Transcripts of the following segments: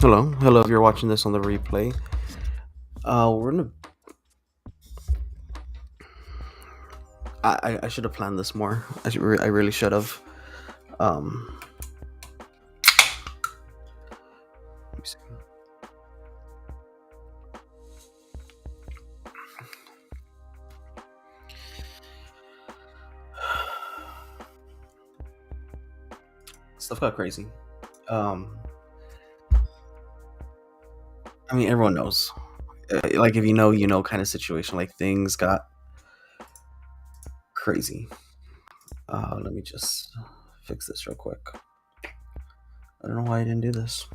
Hello. If you're watching this on the replay, we're gonna. I should have planned this more. I really should have. Um, let me see. Stuff got crazy. Um, I mean, everyone knows. Like if you know, you know, kind of situation. Like things got crazy. Let me just fix this real quick. I don't know why I didn't do this.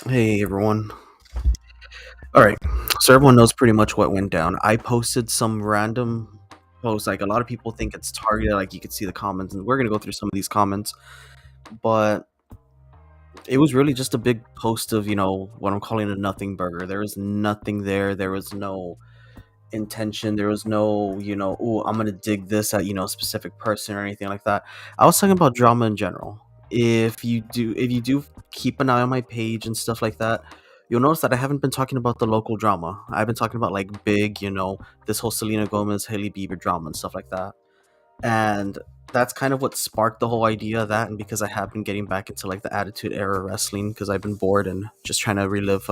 Hey everyone. All right. So everyone knows pretty much what went down. I posted some random post. Like a lot of people think it's targeted. Like you could see the comments, and we're gonna go through some of these comments. But it was really just a big post of what I'm calling a nothing burger. There was nothing there. There was no intention. There was no oh, I'm gonna dig this at a specific person or anything like that. I was talking about drama in general. If you do keep an eye on my page and stuff like that, you'll notice that I haven't been talking about the local drama. I've been talking about like big, this whole Selena Gomez, Haley Bieber drama and stuff like that. And that's kind of what sparked the whole idea of that. And because I have been getting back into like the Attitude Era wrestling because I've been bored and just trying to relive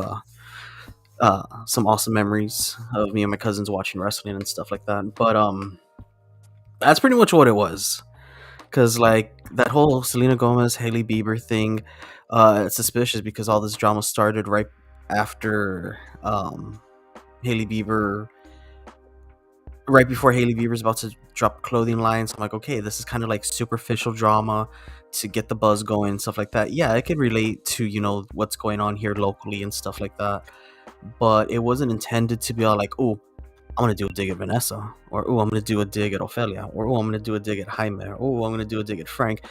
some awesome memories of me and my cousins watching wrestling and stuff like that. But that's pretty much what it was. Because like that whole Selena Gomez, Haley Bieber thing, it's suspicious because all this drama started right after Haley Bieber right before Haley Bieber's about to drop clothing lines. I'm like, okay, this is kind of like superficial drama to get the buzz going and stuff like that. Yeah, I could relate to what's going on here locally and stuff like that, but it wasn't intended to be all like, oh, I'm gonna do a dig at Vanessa, or oh, I'm gonna do a dig at Ophelia, or oh, I'm gonna do a dig at Jaime, or oh, I'm gonna do a dig at Frank.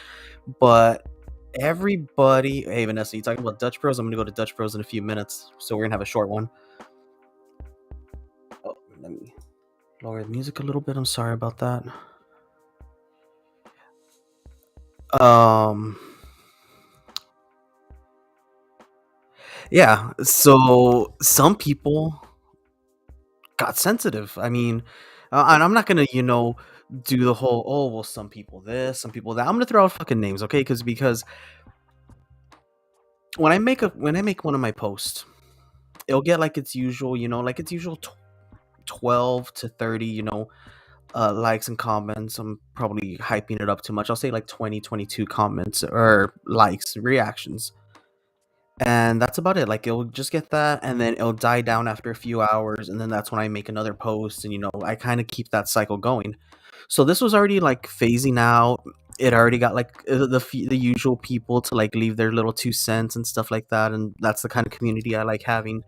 But everybody, hey Vanessa, you talking about Dutch Bros? I'm gonna go to Dutch Bros in a few minutes, so we're gonna have a short one. Oh, let me lower the music a little bit. I'm sorry about that. Um, yeah. So some people got sensitive. I mean, and I'm not gonna, do the whole oh well, some people this, some people that. I'm gonna throw out fucking names, okay? Because when I make one of my posts, it'll get like its usual, like its usual 12 to 30, likes and comments. I'm probably hyping it up too much. I'll say like 20, 22 comments or likes, reactions. And that's about it. Like it'll just get that and then it'll die down after a few hours and then that's when I make another post and I kind of keep that cycle going. So this was already like phasing out. It already got like the usual people to like leave their little 2 cents and stuff like that, and that's the kind of community I like having.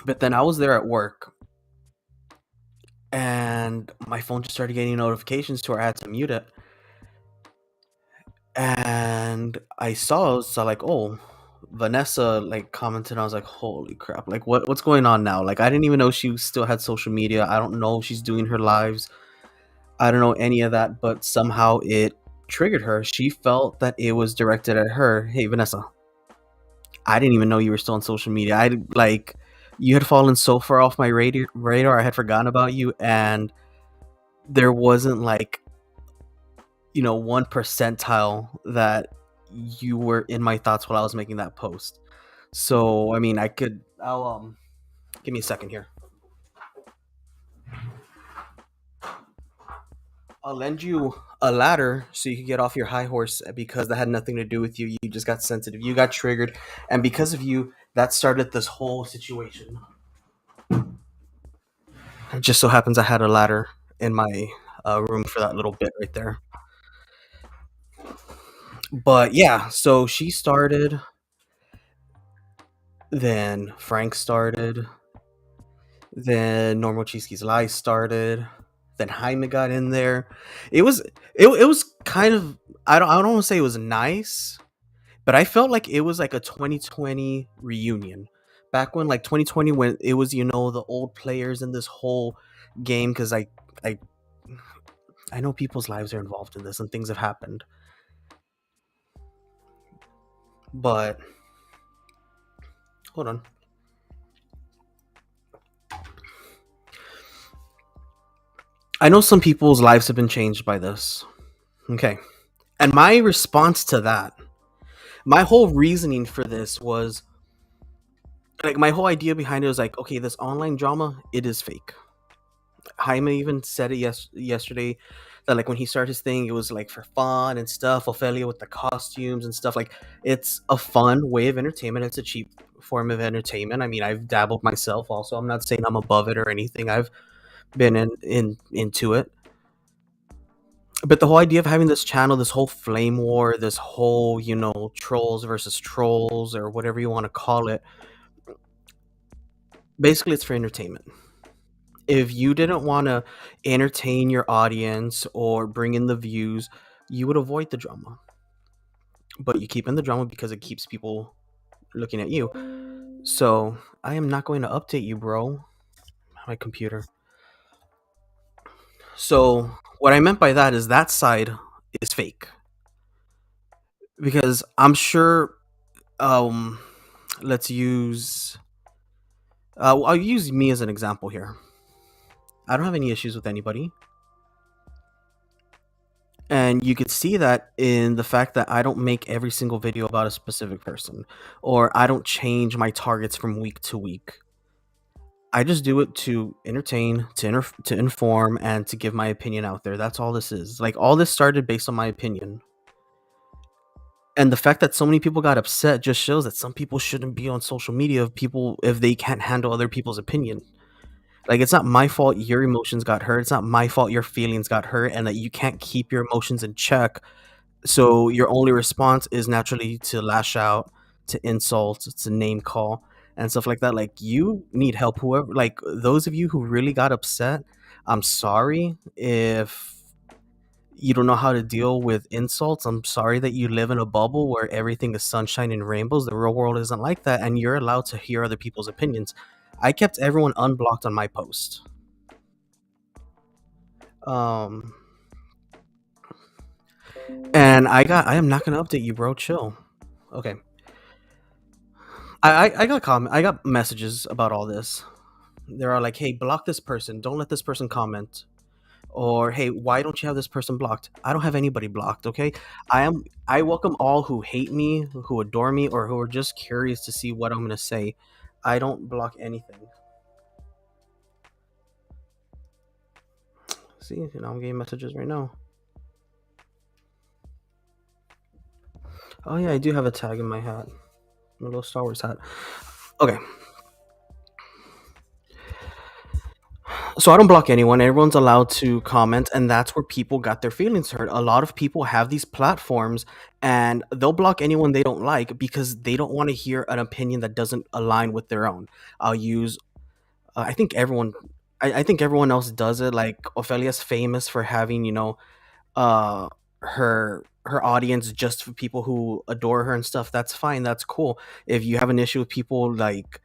But then I was there at work and my phone just started getting notifications to where I had to mute it. And I saw like, oh, Vanessa like commented. I was like, holy crap! Like, what's going on now? Like, I didn't even know she still had social media. I don't know if she's doing her lives. I don't know any of that, but somehow it triggered her. She felt that it was directed at her. Hey, Vanessa, I didn't even know you were still on social media. I like you had fallen so far off my radar. I had forgotten about you, and there wasn't like one percentile that you were in my thoughts while I was making that post. So I mean, I'll give me a second here. I'll lend you a ladder so you can get off your high horse because that had nothing to do with you. You just got sensitive. You got triggered, and because of you, that started this whole situation. It just so happens I had a ladder in my room for that little bit right there. But yeah, so she started, then Frank started, then Normal Cheeske's Lies started, then Jaime got in there. It was kind of I don't want to say it was nice, but I felt like it was like a 2020 reunion back when like 2020 when it was the old players in this whole game because I I know people's lives are involved in this and things have happened, but hold on. I know some people's lives have been changed by this. Okay. And my response to that, my whole reasoning for this was like my whole idea behind it was like, okay, this online drama, it is fake. Jaime even said it yesterday that like when he started his thing, it was like for fun and stuff. Ophelia with the costumes and stuff. Like it's a fun way of entertainment. It's a cheap form of entertainment. I mean, I've dabbled myself also. I'm not saying I'm above it or anything. I've been into it. But the whole idea of having this channel, this whole flame war, this whole, trolls versus trolls or whatever you want to call it, basically it's for entertainment. If you didn't want to entertain your audience or bring in the views, you would avoid the drama. But you keep in the drama because it keeps people looking at you. So I am not going to update you, bro. My computer. So what I meant by that is that side is fake. Because I'm sure um let's use I'll use me as an example here. I don't have any issues with anybody. And you could see that in the fact that I don't make every single video about a specific person, or I don't change my targets from week to week. I just do it to entertain, to inform, and to give my opinion out there. That's all this is. Like all this started based on my opinion. And the fact that so many people got upset just shows that some people shouldn't be on social media if they can't handle other people's opinion. Like it's not my fault your emotions got hurt. It's not my fault your feelings got hurt and that you can't keep your emotions in check. So your only response is naturally to lash out, to insult, to name call and stuff like that. Like you need help. Whoever, like those of you who really got upset, I'm sorry if you don't know how to deal with insults. I'm sorry that you live in a bubble where everything is sunshine and rainbows. The real world isn't like that, and you're allowed to hear other people's opinions. I kept everyone unblocked on my post. Um, and I am not gonna update you, bro. Chill. Okay. I got messages about all this. They're all like, "Hey, block this person. Don't let this person comment." Or, "Hey, why don't you have this person blocked?" I don't have anybody blocked, okay? I welcome all who hate me, who adore me, or who are just curious to see what I'm gonna say. I don't block anything. See, I'm getting messages right now. Oh yeah, I do have a tag in my hat. My little Star Wars hat. Okay. So I don't block anyone. Everyone's allowed to comment, and that's where people got their feelings hurt. A lot of people have these platforms, and they'll block anyone they don't like because they don't want to hear an opinion that doesn't align with their own. I'll use. I think everyone. I think everyone else does it. Like Ophelia's famous for having, uh, her audience just for people who adore her and stuff. That's fine. That's cool. If you have an issue with people like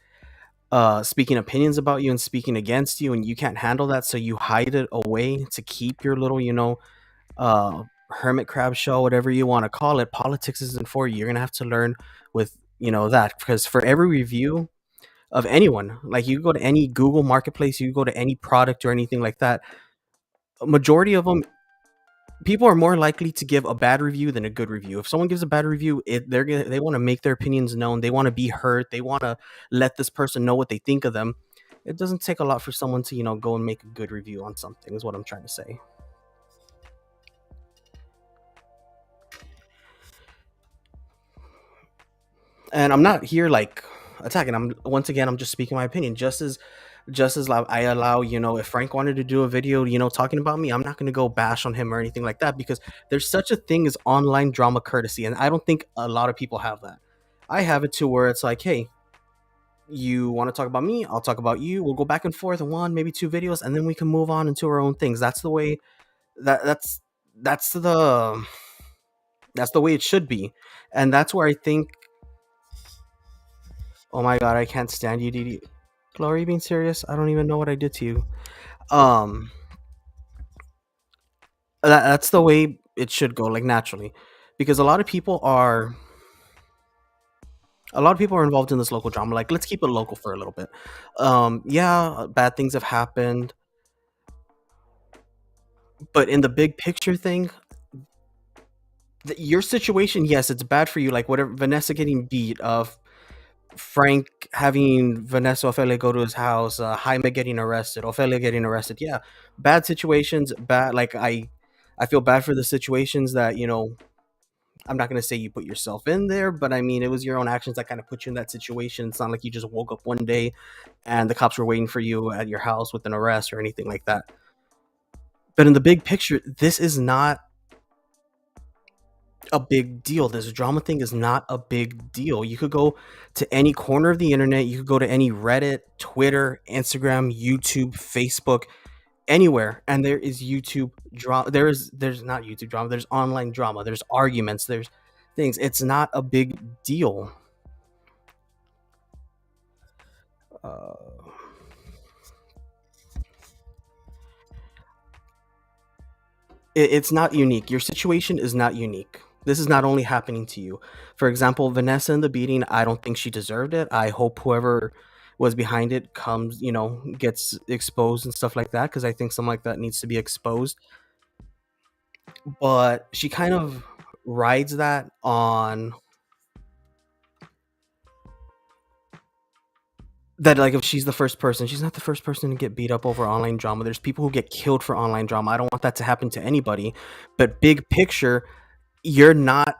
speaking opinions about you and speaking against you and you can't handle that so you hide it away to keep your little hermit crab show, whatever you want to call it. Politics isn't for you. You're gonna have to learn with that, because for every review of anyone, like you go to any Google marketplace, you go to any product or anything like that, a majority of them, people are more likely to give a bad review than a good review. If someone gives a bad review, they want to make their opinions known. They want to be heard. They want to let this person know what they think of them. It doesn't take a lot for someone to go and make a good review on something. Is what I'm trying to say. And I'm not here like attacking. I'm just speaking my opinion. Just as loud. I allow, if Frank wanted to do a video, talking about me, I'm not going to go bash on him or anything like that, because there's such a thing as online drama courtesy. And I don't think a lot of people have that. I have it to where it's like, hey, you want to talk about me? I'll talk about you. We'll go back and forth in one, maybe two videos, and then we can move on into our own things. That's the way that's the way it should be. And that's where I think Oh my god, I can't stand you, Didi. Chloe, are you being serious? I don't even know what I did to you. Um, that's the way it should go, like naturally, because a lot of people are involved in this local drama. Like, let's keep it local for a little bit. Yeah, bad things have happened, but in the big picture thing, your situation, yes, it's bad for you. Like whatever, Vanessa getting beat, Frank having Vanessa Ophelia go to his house, Jaime getting arrested, Ophelia getting arrested. Yeah, bad situations. Bad. Like I feel bad for the situations that I'm not gonna say you put yourself in there, but I mean it was your own actions that kind of put you in that situation. It's not like you just woke up one day and the cops were waiting for you at your house with an arrest or anything like that. But in the big picture, this is not a big deal. This drama thing is not a big deal. You could go to any corner of the internet, you could go to any Reddit, Twitter, Instagram, YouTube, Facebook, anywhere, and there is YouTube drama. There's not YouTube drama, there's online drama, there's arguments, there's things. It's not a big deal. Uh, it's not unique. Your situation is not unique. This is not only happening to you. For example, Vanessa in the beating, I don't think she deserved it. I hope whoever was behind it comes, gets exposed and stuff like that, because I think something like that needs to be exposed. But she kind of rides that on that, like, if she's the first person, she's not the first person to get beat up over online drama. There's people who get killed for online drama. I don't want that to happen to anybody. But big picture, you're not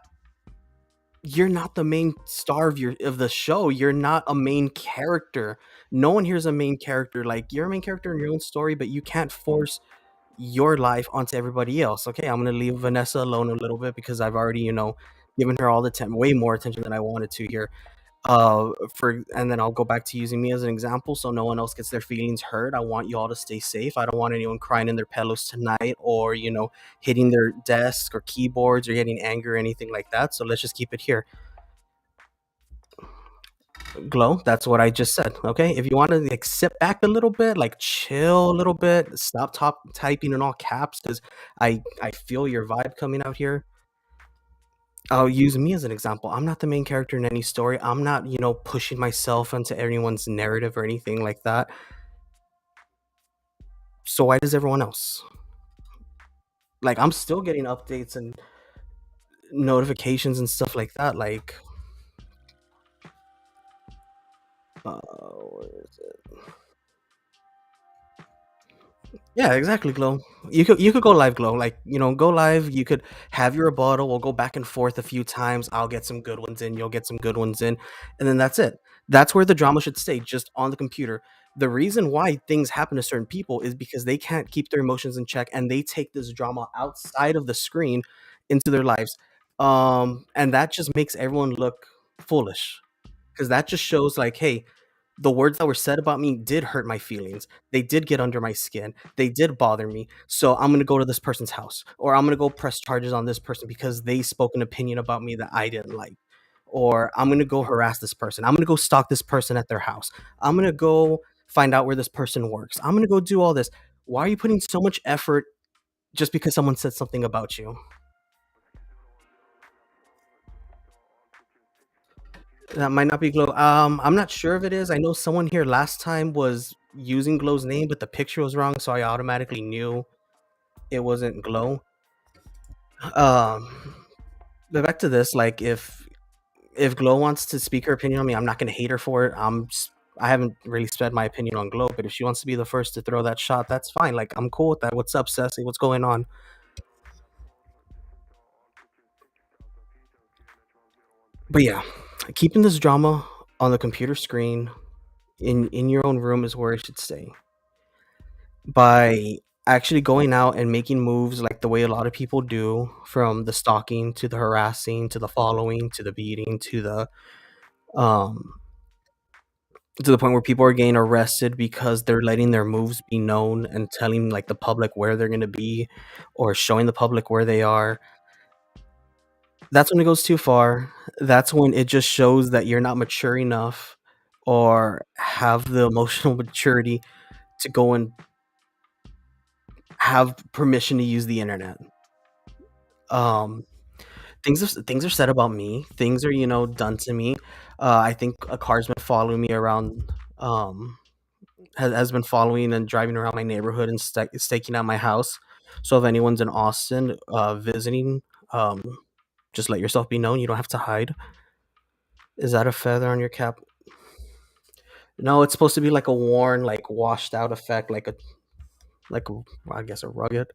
you're not the main star of the show. You're not a main character. No one here's a main character. Like, you're a main character in your own story, but you can't force your life onto everybody else. Okay, I'm gonna leave Vanessa alone a little bit because I've already, given her all the time, way more attention than I wanted to here. And then I'll go back to using me as an example so no one else gets their feelings hurt. I want you all to stay safe. I don't want anyone crying in their pillows tonight, or hitting their desks or keyboards or getting angry or anything like that. So let's just keep it here. Glow, that's what I just said. Okay, if you want to like sit back a little bit, like chill a little bit, stop typing in all caps, because I feel your vibe coming out here. I'll use me as an example. I'm not the main character in any story. I'm not, pushing myself into anyone's narrative or anything like that. So why does everyone else? Like, I'm still getting updates and notifications and stuff like that. Like, where is it? Yeah, exactly, Glow. You could go live, Glow. Like, go live. You could have your rebuttal. We'll go back and forth a few times. I'll get some good ones in. You'll get some good ones in, and then that's it. That's where the drama should stay, just on the computer. The reason why things happen to certain people is because they can't keep their emotions in check, and they take this drama outside of the screen into their lives. And that just makes everyone look foolish, because that just shows like, hey, the words that were said about me did hurt my feelings. They did get under my skin. They did bother me. So I'm gonna go to this person's house, or I'm gonna go press charges on this person because they spoke an opinion about me that I didn't like. Or I'm gonna go harass this person. I'm gonna go stalk this person at their house. I'm gonna go find out where this person works. I'm gonna go do all this. Why are you putting so much effort just because someone said something about you? That might not be Glow. I'm not sure if it is. I know someone here last time was using Glow's name, but the picture was wrong, so I automatically knew it wasn't Glow. Um, but back to this, like, if Glow wants to speak her opinion on me, I'm not gonna hate her for it. I haven't really said my opinion on Glow, but if she wants to be the first to throw that shot, that's fine. Like, I'm cool with that. What's up, Ceci? What's going on? But yeah, keeping this drama on the computer screen in your own room is where it should stay. By actually going out and making moves like the way a lot of people do, from the stalking to the harassing to the following to the beating um to the point where people are getting arrested because they're letting their moves be known and telling like the public where they're going to be, or showing the public where they are. That's when it goes too far. That's when it just shows that you're not mature enough or have the emotional maturity to go and have permission to use the internet. Um, things are said about me. Things are, done to me. I think a car's been following me around. Has been following and driving around my neighborhood and staking out my house. So if anyone's in Austin visiting, um, just let yourself be known. You don't have to hide. Is that a feather on your cap? No, it's supposed to be like a worn, like washed out effect, I guess a rugged.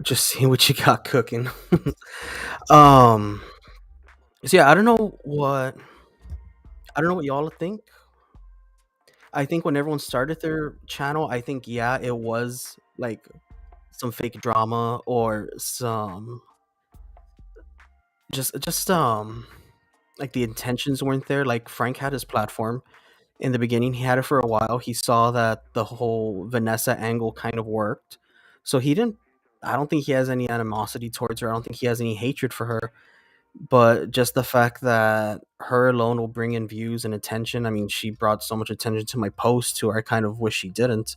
Just see what you got cooking. um. So yeah, I don't know what y'all think. I think when everyone started their channel, I think yeah, it was like some fake drama or some just like the intentions weren't there. Like Frank had his platform in the beginning, he had it for a while. He saw that the whole Vanessa angle kind of worked, so he didn't. I don't think he has any animosity towards her. I don't think he has any hatred for her. But just the fact that her alone will bring in views and attention. I mean, she brought so much attention to my post to her. I kind of wish she didn't.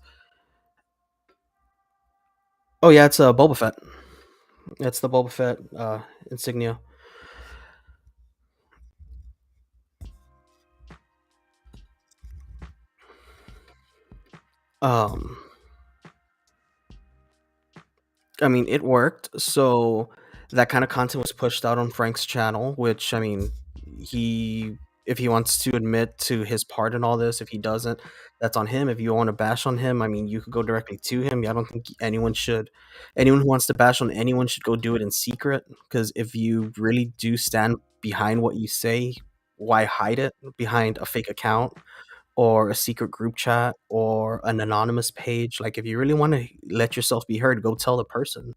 Oh yeah, it's Boba Fett. It's the Boba Fett insignia. Um, I mean, it worked. So that kind of content was pushed out on Frank's channel, which I mean, he if he wants to admit to his part in all this, if he doesn't, that's on him. If you want to bash on him, I mean, you could go directly to him. I don't think anyone should. Anyone who wants to bash on anyone should go do it in secret. Because if you really do stand behind what you say, why hide it behind a fake account or a secret group chat or an anonymous page? Like, if you really want to let yourself be heard, go tell the person.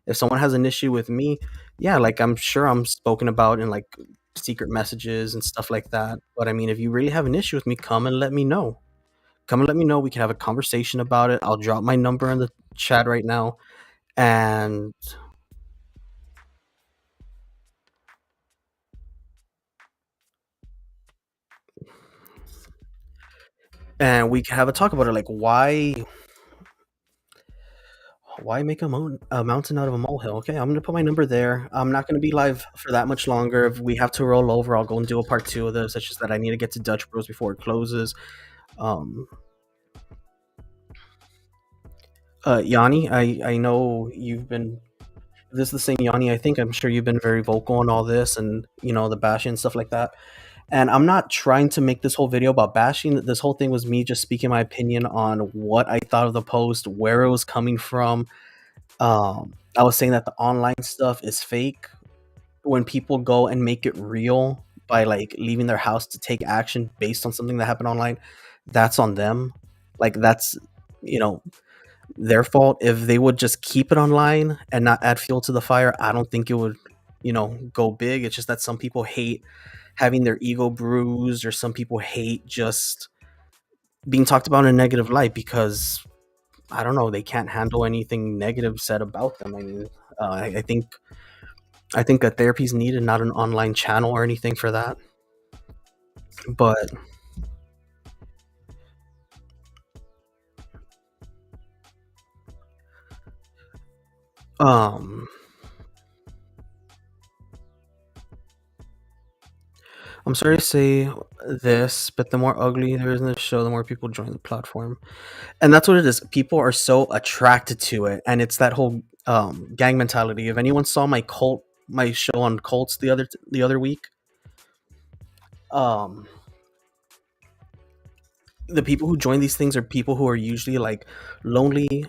If someone has an issue with me, yeah, like I'm sure I'm spoken about in like secret messages and stuff like that. But I mean, if you really have an issue with me, come and let me know. Come and let me know. We can have a conversation about it. I'll drop my number in the chat right now, and we can have a talk about it. Like, why make a mountain out of a molehill? Okay, I'm gonna put my number there. I'm not gonna be live for that much longer. If we have to roll over, I'll go and do a part two of this. It's just that I need to get to Dutch Bros before it closes. Um, Yanni, I know you've been. This is the same Yanni. I think I'm sure you've been very vocal on all this, and the bashing and stuff like that. And I'm not trying to make this whole video about bashing. This whole thing was me just speaking my opinion on what I thought of the post, where it was coming from. I was saying that the online stuff is fake. When people go and make it real by like leaving their house to take action based on something that happened online, that's on them. Like that's you know their fault. If they would just keep it online and not add fuel to the fire, I don't think it would go big. It's just that some people hate having their ego bruised, or some people hate just being talked about in a negative light because I don't know, they can't handle anything negative said about them. I mean, I think that therapy is needed, not an online channel or anything for that. But um I'm sorry to say this, but the more ugly there is in the show, the more people join the platform. And that's what it is. People are so attracted to it, and it's that whole gang mentality. If anyone saw my show on cults the other week, um the people who join these things are people who are usually like lonely,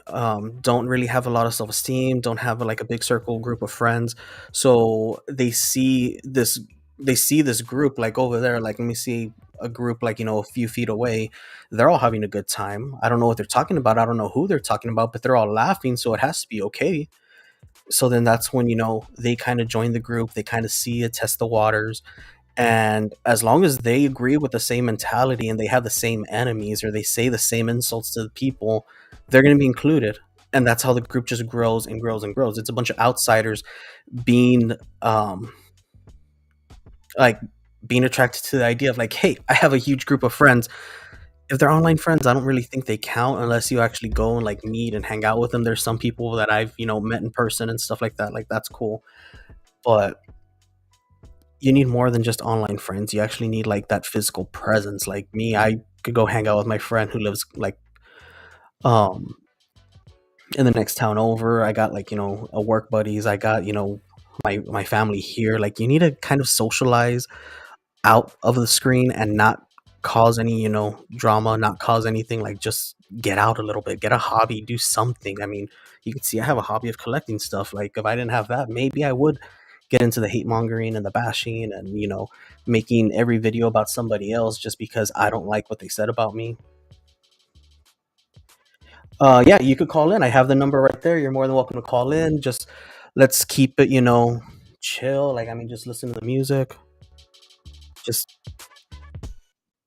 don't really have a lot of self-esteem, don't have like a big circle group of friends. So they see this group like over there, like let me see a group like a few feet away. They're all having a good time. I don't know what they're talking about, I don't know who they're talking about, but they're all laughing, so it has to be okay. So then that's when they kind of join the group, they kind of see it, test the waters. And as long as they agree with the same mentality and they have the same enemies, or they say the same insults to the people, they're going to be included. and that's how the group just grows and grows and grows. It's a bunch of outsiders being um like being attracted to the idea of like, hey, I have a huge group of friends. If they're online friends, I don't really think they count unless you actually go and like meet and hang out with them. There's some people that I've, met in person and stuff like that. Like that's cool. But you need more than just online friends. You actually need like that physical presence. Like me, I could go hang out with my friend who lives like um in the next town over. I got like, a work buddies. I got, my family here. Like you need to kind of socialize out of the screen and not cause any, drama, not cause anything, like just get out a little bit, get a hobby, do something. I mean, you can see I have a hobby of collecting stuff. Like if I didn't have that, maybe I would get into the hate mongering and the bashing and, making every video about somebody else just because I don't like what they said about me. Yeah, you could call in. I have the number right there. You're more than welcome to call in. Just let's keep it, chill. Like I mean, just listen to the music. Just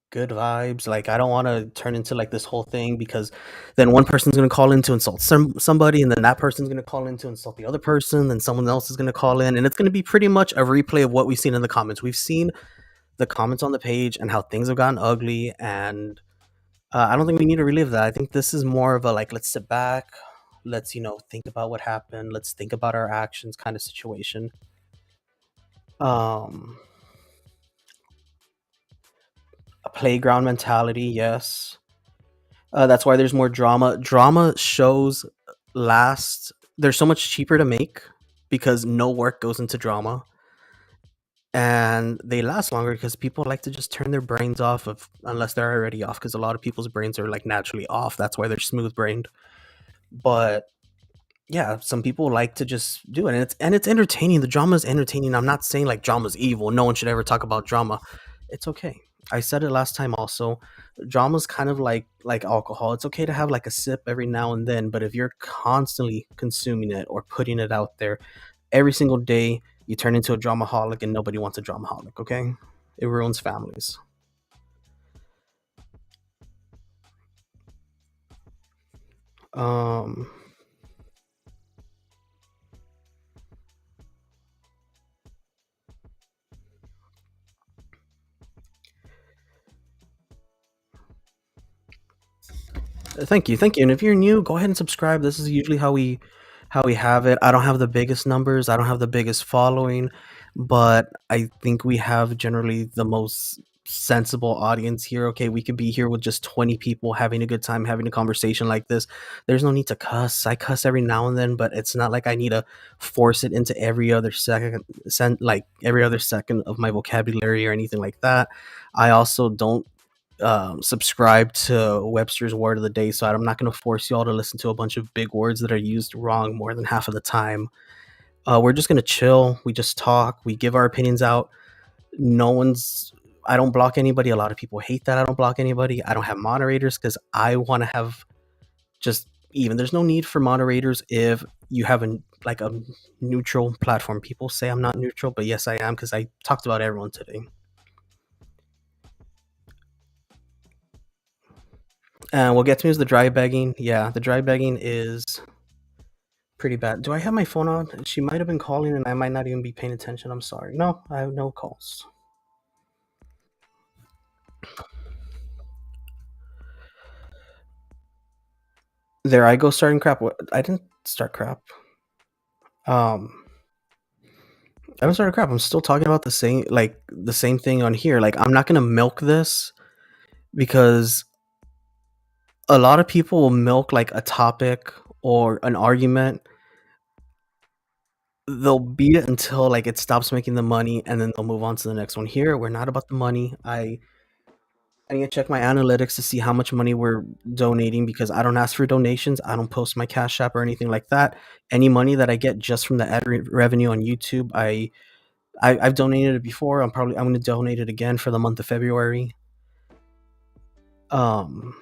good vibes. Like I don't want to turn into like this whole thing because then one person's gonna call in to insult somebody, and then that person's gonna call in to insult the other person, then someone else is gonna call in, and it's gonna be pretty much a replay of what we've seen in the comments. We've seen the comments on the page and how things have gotten ugly, and I don't think we need to relive that. I think this is more of a like let's sit back, let's think about what happened, let's think about our actions kind of situation. Um, a playground mentality, yes. That's why there's more drama. Drama shows last. They're so much cheaper to make because no work goes into drama, and they last longer because people like to just turn their brains off of unless they're already off. Because a lot of people's brains are like naturally off. That's why they're smooth brained. But yeah, some people like to just do it, and it's entertaining. The drama is entertaining. I'm not saying like drama's evil. No one should ever talk about drama. It's okay. I said it last time also. Drama's kind of like alcohol. It's okay to have like a sip every now and then, but if you're constantly consuming it or putting it out there every single day, you turn into a dramaholic, and nobody wants a dramaholic. Okay, it ruins families. Um, thank you. And if you're new, go ahead and subscribe. This is usually how we have it. I don't have the biggest numbers. I don't have the biggest following, but I think we have generally the most sensible audience here. Okay, we could be here with just 20 people having a good time, having a conversation like this. There's no need to cuss. I cuss every now and then, but it's not like I need to force it into every other second, like every other second of my vocabulary or anything like that. I also don't subscribe to Webster's Word of the Day, so I'm not going to force you all to listen to a bunch of big words that are used wrong more than half of the time. We're just going to chill. We just talk. We give our opinions out. No one's. I don't block anybody. A lot of people hate that I don't block anybody. I don't have moderators because I want to have just even. There's no need for moderators if you have like a neutral platform. People say I'm not neutral, but yes, I am because I talked about everyone today. And what gets me is the dry begging. Yeah, the dry begging is pretty bad. Do I have my phone on? She might have been calling and I might not even be paying attention. I'm sorry. No, I have no calls. There I go starting crap. What? I didn't start crap. Um I haven't started crap. I'm still talking about the same thing on here. Like I'm not gonna milk this because a lot of people will milk like a topic or an argument. They'll beat it until like it stops making the money and then they'll move on to the next one. Here, we're not about the money. I need to check my analytics to see how much money we're donating because I don't ask for donations. I don't post my Cash App or anything like that. Any money that I get just from the revenue on YouTube, I've donated it before. I'm going to donate it again for the month of February. Um,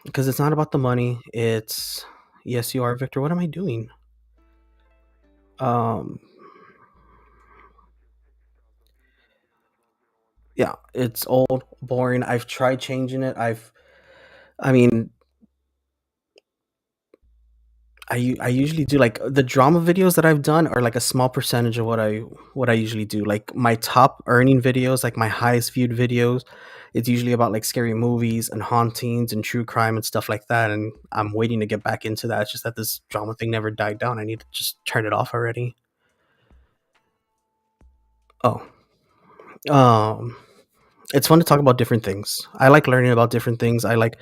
because it's not about the money. It's yes, you are Victor. What am I doing? Um, yeah, it's old, boring. I've tried changing it. I mean, I usually do like the drama videos that I've done are like a small percentage of what I usually do. Like my top earning videos, like my highest viewed videos, it's usually about like scary movies and hauntings and true crime and stuff like that. And I'm waiting to get back into that. It's just that this drama thing never died down. I need to just turn it off already. Oh, um, it's fun to talk about different things. I like learning about different things. I like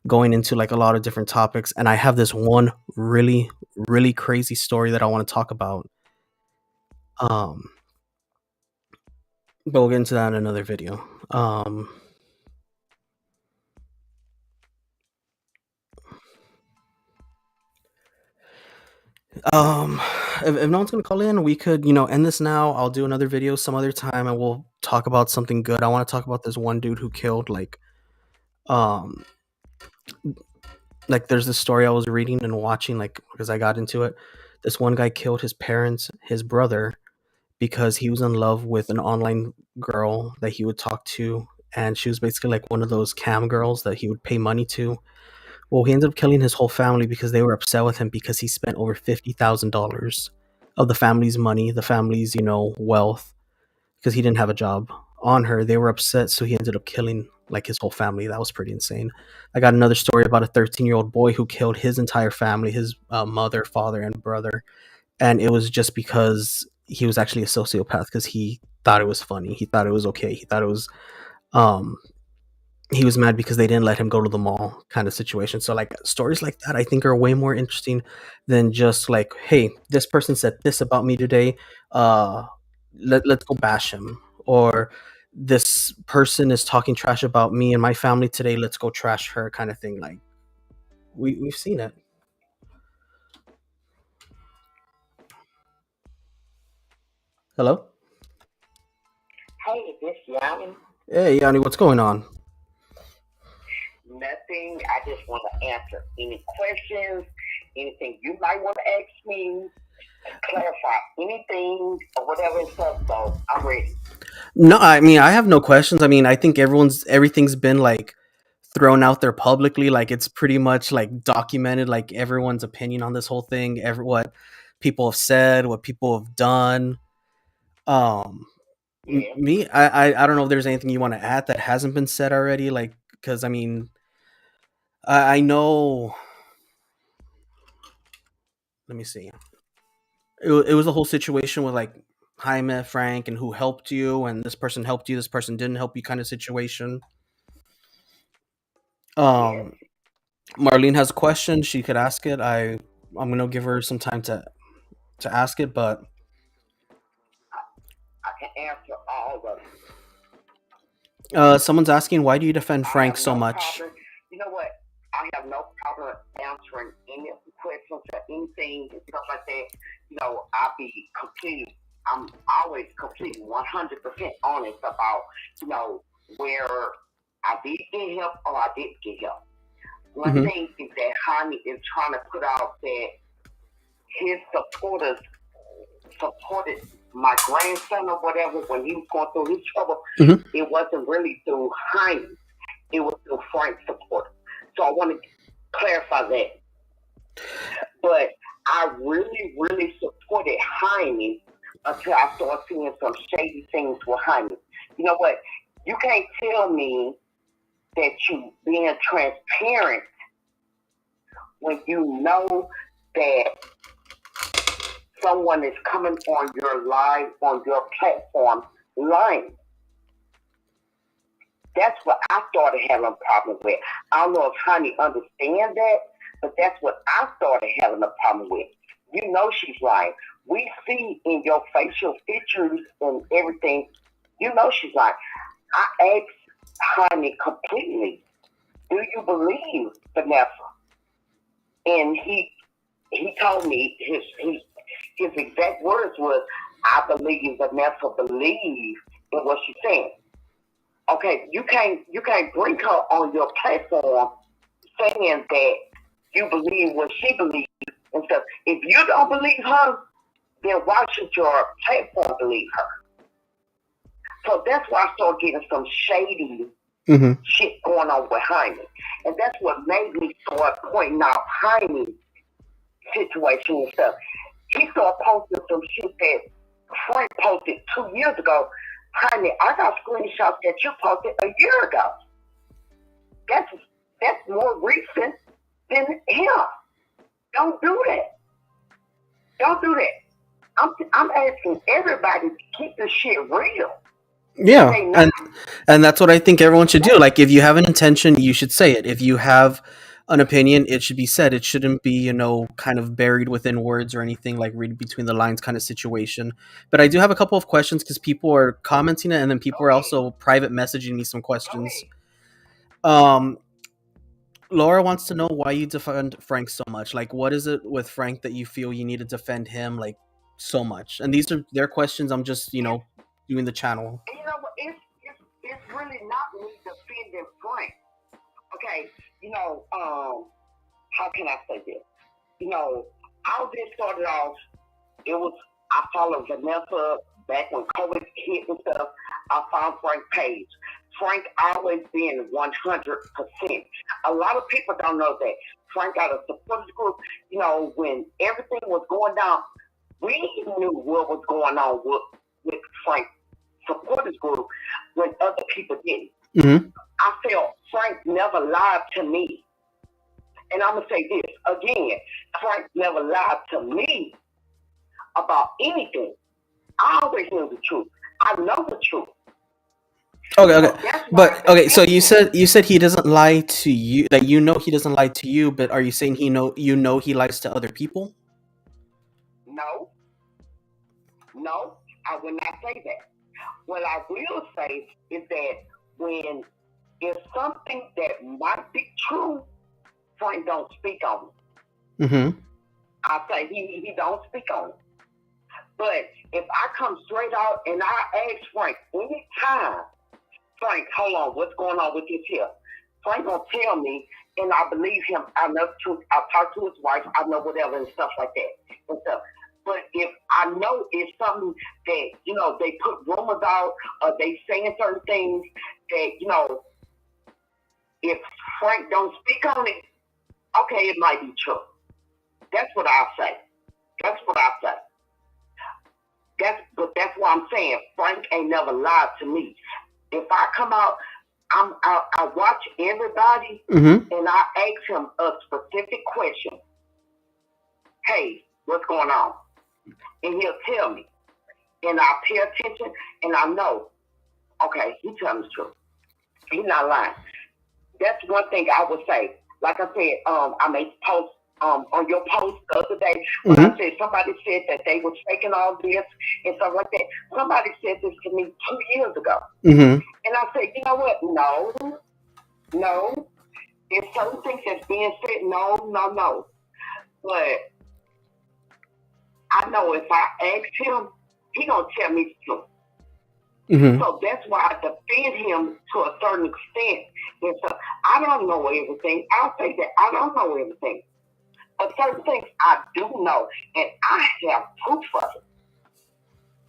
going into like a lot of different topics. And I have this one really, really crazy story that I want to talk about. Um, but we'll get into that in another video. Um, if no one's gonna call in, we could, end this now. I'll do another video some other time, and we'll talk about something good. I want to talk about this one dude who killed um, like there's this story I was reading and watching, like because I got into it. This one guy killed his parents, his brother, because he was in love with an online girl that he would talk to, and she was basically like one of those cam girls that he would pay money to. Well, he ended up killing his whole family because they were upset with him because he spent over $50,000 of the family's money, the family's, wealth, because he didn't have a job on her. They were upset, so he ended up killing like his whole family. That was pretty insane. I got another story about a 13-year-old boy who killed his entire family, his mother, father, and brother, and it was just because he was actually a sociopath because he thought it was funny. He thought it was okay. Um he was mad because they didn't let him go to the mall kind of situation. So like stories like that I think are way more interesting than just like, hey, this person said this about me today. Uh let's go bash him. Or this person is talking trash about me and my family today. Let's go trash her kind of thing. Like we've seen it. Hello? Hey, this Yanni. Hey Yanni, what's going on? Nothing. I just want to answer any questions, anything you might want to ask me, clarify anything or whatever it's up. So I'm ready. No, I mean I have no questions. I mean I think everything's been like thrown out there publicly. Like it's pretty much like documented, like everyone's opinion on this whole thing, what people have said, what people have done. Um, Yeah. me, I don't know if there's anything you want to add that hasn't been said already. Like, because I mean, I know. Let me see. It was a whole situation with like Jaime, Frank, and who helped you, and this person helped you, this person didn't help you, kind of situation. Yes. Um, Marlene has a question. She could ask it. I'm gonna give her some time to ask it, but I can answer all of them. someone's asking, why do you defend I Frank have so no much? problem. You know what? I have no problem answering any of the questions or anything and stuff like that. I'll be completely, I'm always completely 100% honest about, you know, where I did get help or I didn't get help. One Hmm. thing is that Hani is trying to put out that his supporters supported my grandson or whatever when he was going through his trouble. Hmm. It wasn't really through Hani, it was through Frank's support. So I want to clarify that. But I really, really supported Jaime until I started seeing some shady things with Jaime. You know what? You can't tell me that you being transparent when you know that someone is coming on your live, on your platform, lying. That's what I started having problems with. I don't know if Honey understands that, but that's what I started having a problem with. You know she's lying. We see in your facial features and everything, you know she's lying. I asked Honey completely, do you believe Vanessa? And he told me his exact words was, I believe Vanessa believes in what she's saying. Okay, you can't bring her on your platform saying that you believe what she believes and stuff. If you don't believe her, then why should your platform believe her? So that's why I started getting some shady Hmm. shit going on behind me. And that's what made me start pointing out Jaime situation and stuff. He started posting some shit that Frank posted 2 years ago. Honey, I got screenshots that you posted a year ago. That's that's more recent than him. Don't do that. Don't do that. I'm asking everybody to keep this shit real. Yeah, and that's what I think everyone should do. Like, if you have an intention, you should say it. If you have an opinion, it should be said. It shouldn't be, kind of buried within words or anything, like read between the lines kind of situation. But I do have a couple of questions because people are commenting it, and then people are Okay, also private messaging me some go questions. ahead. Um, Laura wants to know why you defend Frank so much. Like, what is it with Frank that you feel you need to defend him like so much? And these are their questions. I'm just, It's, doing the channel. you know what? It's really not me defending Frank. Okay, you know, how can I say this? You know, all this started off. It was I followed Vanessa back when COVID hit and stuff. I found Frank's page. Frank always been 100%. A lot of people don't know that. Frank got a support group. You know, when everything was going down, we knew what was going on with Frank's supporters group when other people didn't. Mm-hmm. I felt Frank never lied to me. And I'm going to say this again Frank never lied to me about anything. I always knew the truth. I know the truth. Okay, So okay. that's why But I okay, so defend you him. said you said he doesn't lie to you, that he doesn't lie to you, but are you saying he lies to other people? No, no, I will not say that. What I will say is that when it's something that might be true, Frank don't speak on it. Mm-hmm. I say he don't speak on it. But if I come straight out and I ask Frank anytime, Frank, hold on, what's going on with this here? Frank gonna tell me, and I believe him. I know the truth. I talk to his wife. I know whatever and stuff like that and stuff. But if I know it's something that they put rumors out or they saying certain things that if Frank don't speak on it, okay, it might be true. That's what I say. That's what I say. That's what I'm saying. Frank ain't never lied to me. If I come out, I watch everybody Mm-hmm. and I ask him a specific question. Hey, what's going on? And he'll tell me. And I pay attention and I know, okay, he's telling the truth. He's not lying. That's one thing I would say. Like I said, I made a post on your post the other day when I Mm-hmm. said somebody said that they was faking all this and stuff like that. Somebody said this to me 2 years ago. Mm-hmm. And I said, you know what? No. There's certain things that's being said, no. But I know if I ask him, he gonna tell me the truth. Mm-hmm. So that's why I defend him to a certain extent. And so I don't know everything. I'll say that I don't know everything. But certain things I do know, and I have proof of it.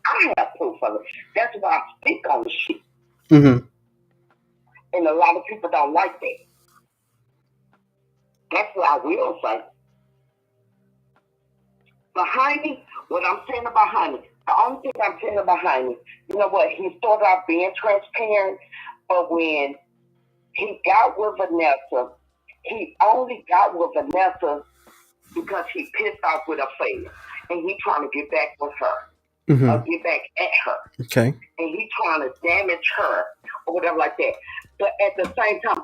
I have proof of it. That's why I speak on the shit. Mm-hmm. And a lot of people don't like that. That's what I will say. Behind me, what I'm saying behind me, the only thing I'm saying behind me, you know what? He started out being transparent, but when he got with Vanessa, he only got with Vanessa because he pissed off with her failure. And he trying to get back with her, or Mm-hmm. get back at her. Okay. And he trying to damage her, or whatever like that. But at the same time,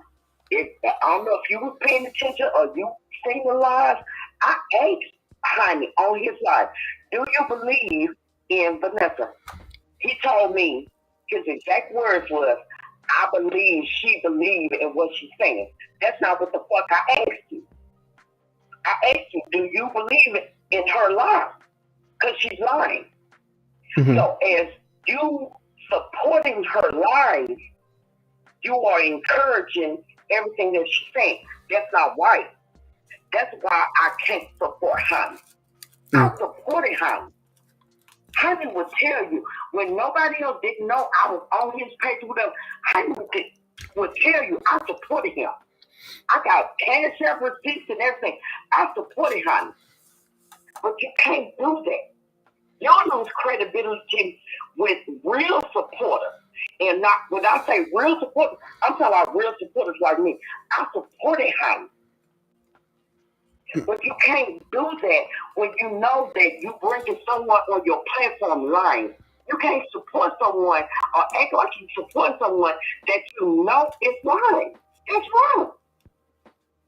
I don't know if you was paying attention or you seen the live, I asked Jaime on his live, do you believe in Vanessa? He told me, his exact words was, I believe she believed in what she's saying. That's not what the fuck I asked you. I asked you, do you believe in her lie? Because she's lying. Mm-hmm. So as you supporting her lies, you are encouraging everything that she's saying. That's not right. That's why I can't support Jaime. I supported Jaime. Jaime would tell you when nobody else didn't know I was on his page with him. Jaime would tell you I supported him. I got cash app receipts and everything. I supported Jaime. But you can't do that. You'll lose credibility with real supporters. And not when I say real supporters, I'm talking about real supporters like me. I supported him. But you can't do that when you know that you bringing someone on your platform lying. You can't support someone or act like you support someone that you know is lying. That's wrong.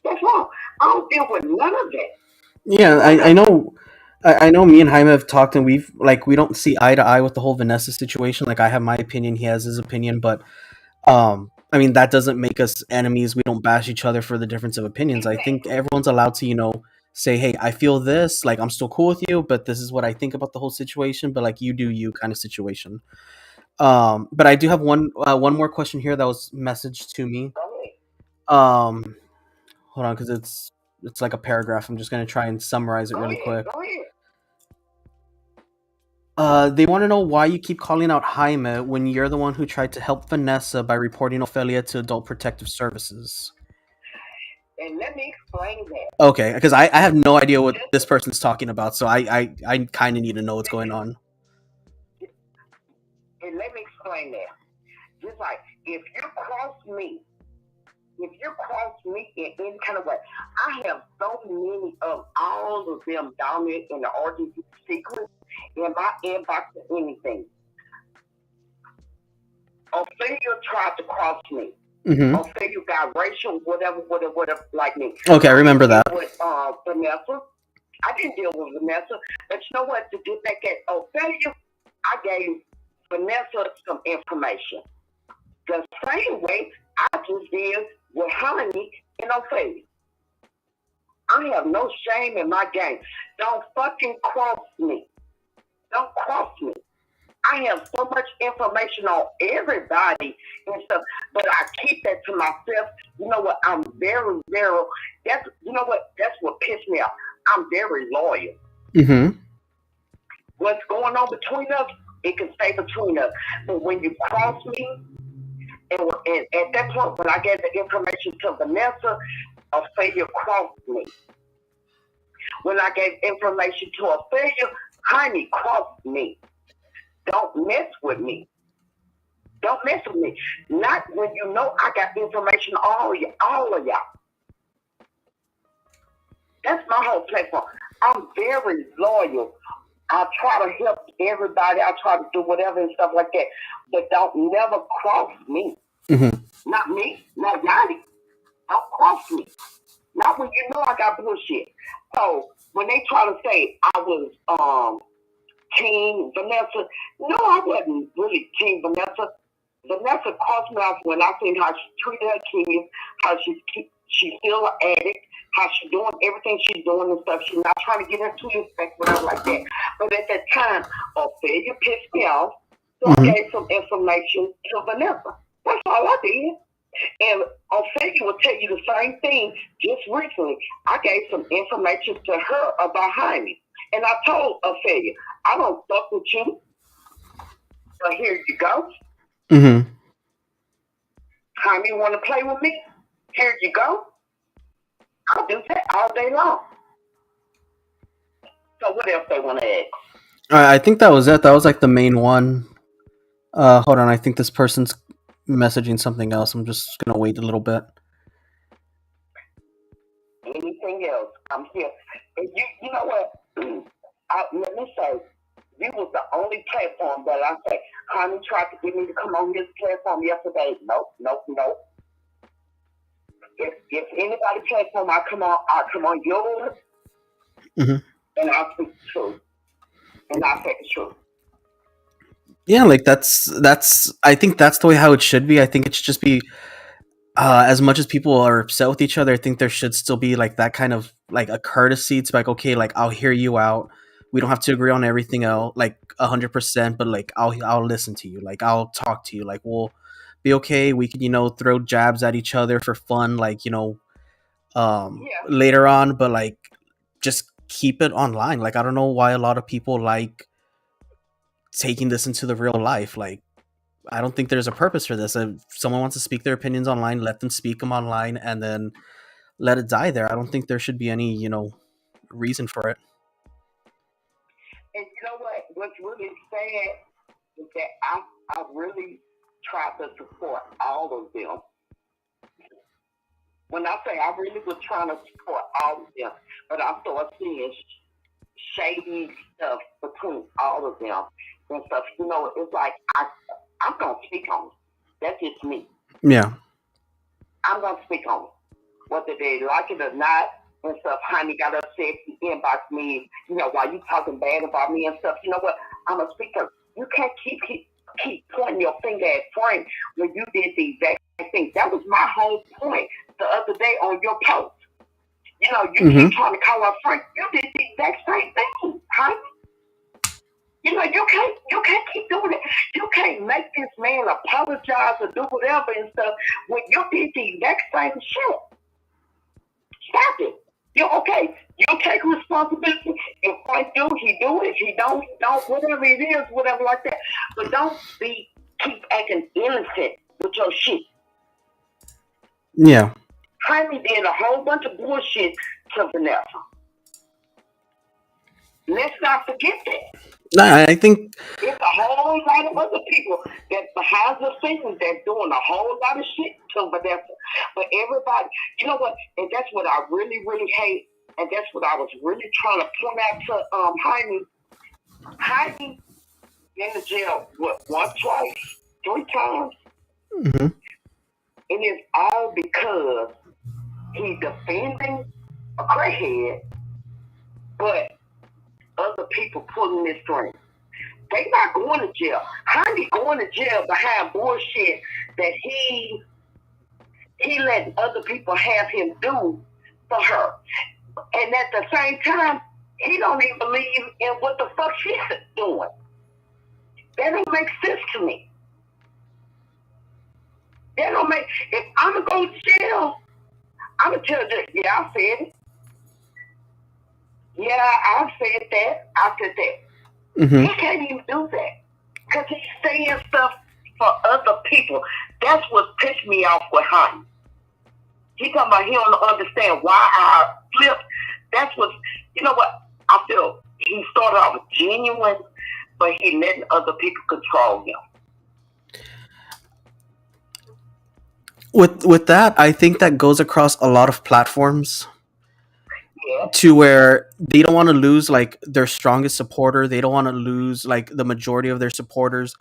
That's wrong. I don't deal with none of that. Yeah, None I of it. know. I know me and Jaime have talked, and we don't see eye to eye with the whole Vanessa situation. Like, I have my opinion, he has his opinion, but I mean, that doesn't make us enemies. We don't bash each other for the difference of opinions. I think Exactly. everyone's allowed to, say, hey, I feel this, like, I'm still cool with you, but this is what I think about the whole situation, but like, you do you kind of situation. But I do have one more question here that was messaged to me. Go ahead. Um, hold on, because it's like a paragraph. I'm just gonna try and summarize it Go really ahead. quick. Go ahead. They want to know why you keep calling out Jaime when you're the one who tried to help Vanessa by reporting Ophelia to Adult Protective Services. And let me explain that. Okay, because I have no idea what Just this person's talking about, so I kind of need to know what's going on. and let me explain that. Just like if you cross me in any kind of way, I have so many of all of them down there in the origin secret in my inbox or anything. Ophelia tried to cross me. Hmm. Ophelia got racial, whatever, like me. Okay, I I didn't remember deal that. with Vanessa. I didn't deal with Vanessa. But you know what? To get back at Ophelia, I gave Vanessa some information. The same way I just did with Honey and Ophelia. I have no shame in my game. Don't fucking cross me. Don't cross me. I have so much information on everybody and stuff, but I keep that to myself. You know what? I'm very. That's you know what? That's what pissed me off. I'm very loyal. Hmm. What's going on between us, it can stay between us. But when you cross me, and at that point, when I gave the information to Vanessa, Ophelia crossed me. When I gave information to Ophelia, Honey crossed me. Don't mess with me. Don't mess with me. Not when you know I got information on all of y'all. That's my whole platform. I'm very loyal. I try to help everybody. I try to do whatever and stuff like that. But don't never cross me. Hmm. Not me. Not Yanni. Don't cross me. Not when you know I got bullshit. So when they try to say I was Team Vanessa, no, I wasn't really Team Vanessa. Vanessa crossed me off when I seen how she treated her kids, how she's still an addict, how she's doing everything she's doing and stuff. She's not trying to get her to respect, whatever like that. But at that time, Ophelia pissed me off, so I Hmm. gave some information to Vanessa. That's all I did. And Ophelia will tell you the same thing. Just recently, I gave some information to her about Jaime. And I told Ophelia, I don't fuck with you, but here you go. Hmm. Jaime want to play with me? Here you go. I'll do that all day long. So what else they want to ask? I think that was it. That was like the main one. Hold on. I think this person's messaging something else. I'm just gonna wait a little bit. Anything else? I'm here. And you know what? Let me say, you was the only platform that I say, Honey tried to get me to come on this platform yesterday. Nope. If anybody platform I come on yours Hmm. and I'll speak the truth. And I'll say the truth. Yeah, like that's. I think that's the way how it should be. I think it should just be as much as people are upset with each other, I think there should still be like that kind of like a courtesy to like, okay, like I'll hear you out. We don't have to agree on everything else, like 100%, but like I'll listen to you. Like I'll talk to you. Like we'll be okay. We can throw jabs at each other for fun, like Yeah. later on, but like just keep it online. Like I don't know why a lot of people like taking this into the real life. Like I don't think there's a purpose for this. If someone wants to speak their opinions online, let them speak them online, and then let it die there. I don't think there should be any, reason for it. And you know what? What's really sad is that I really try to support all of them. When I say I really was trying to support all of them, but I started seeing shady stuff between all of them and stuff. It's like I'm gonna speak on it. That's just me. Yeah. I'm gonna speak on it. Whether they like it or not and stuff. Honey got upset, he inboxed me, while you talking bad about me and stuff. You know what? I'm a speaker. You can't keep pointing your finger at Frank when you did the exact same thing. That was my whole point the other day on your post. You keep Hmm. trying to call out Frank. You did the exact same thing, honey. You can't keep doing it. You can't make this man apologize or do whatever and stuff when you did the exact same shit. Stop it. You okay? You take responsibility. If Frank do, he do. If he don't, he don't. Whatever it is, whatever like that. But don't keep acting innocent with your shit. Yeah. Jaime did a whole bunch of bullshit to Vanessa. Let's not forget that. No, I think. There's a whole lot of other people that behind the scenes that's doing a whole lot of shit to Vanessa. But everybody, you know what? And that's what I really, really hate. And that's what I was really trying to point out to Jaime. Jaime in the jail, what, once, twice, three times? Hmm. It is all because he's defending a crackhead, but other people pulling this string. They not going to jail. Jaime going to jail behind bullshit that he letting other people have him do for her. And at the same time, he don't even believe in what the fuck she's doing. That don't make sense to me. That don't make. If I'm gonna go to jail, I'm gonna tell you, yeah, I said it. Yeah, I said that. I said that. Hmm. He can't even do that because he's saying stuff for other people. That's what pissed me off with him. He talking about he don't understand why I flipped. That's what, you know what? I feel he started off genuine, but he letting other people control him. With that, I think that goes across a lot of platforms Yeah. to where they don't want to lose like their strongest supporter. They don't want to lose like the majority of their supporters.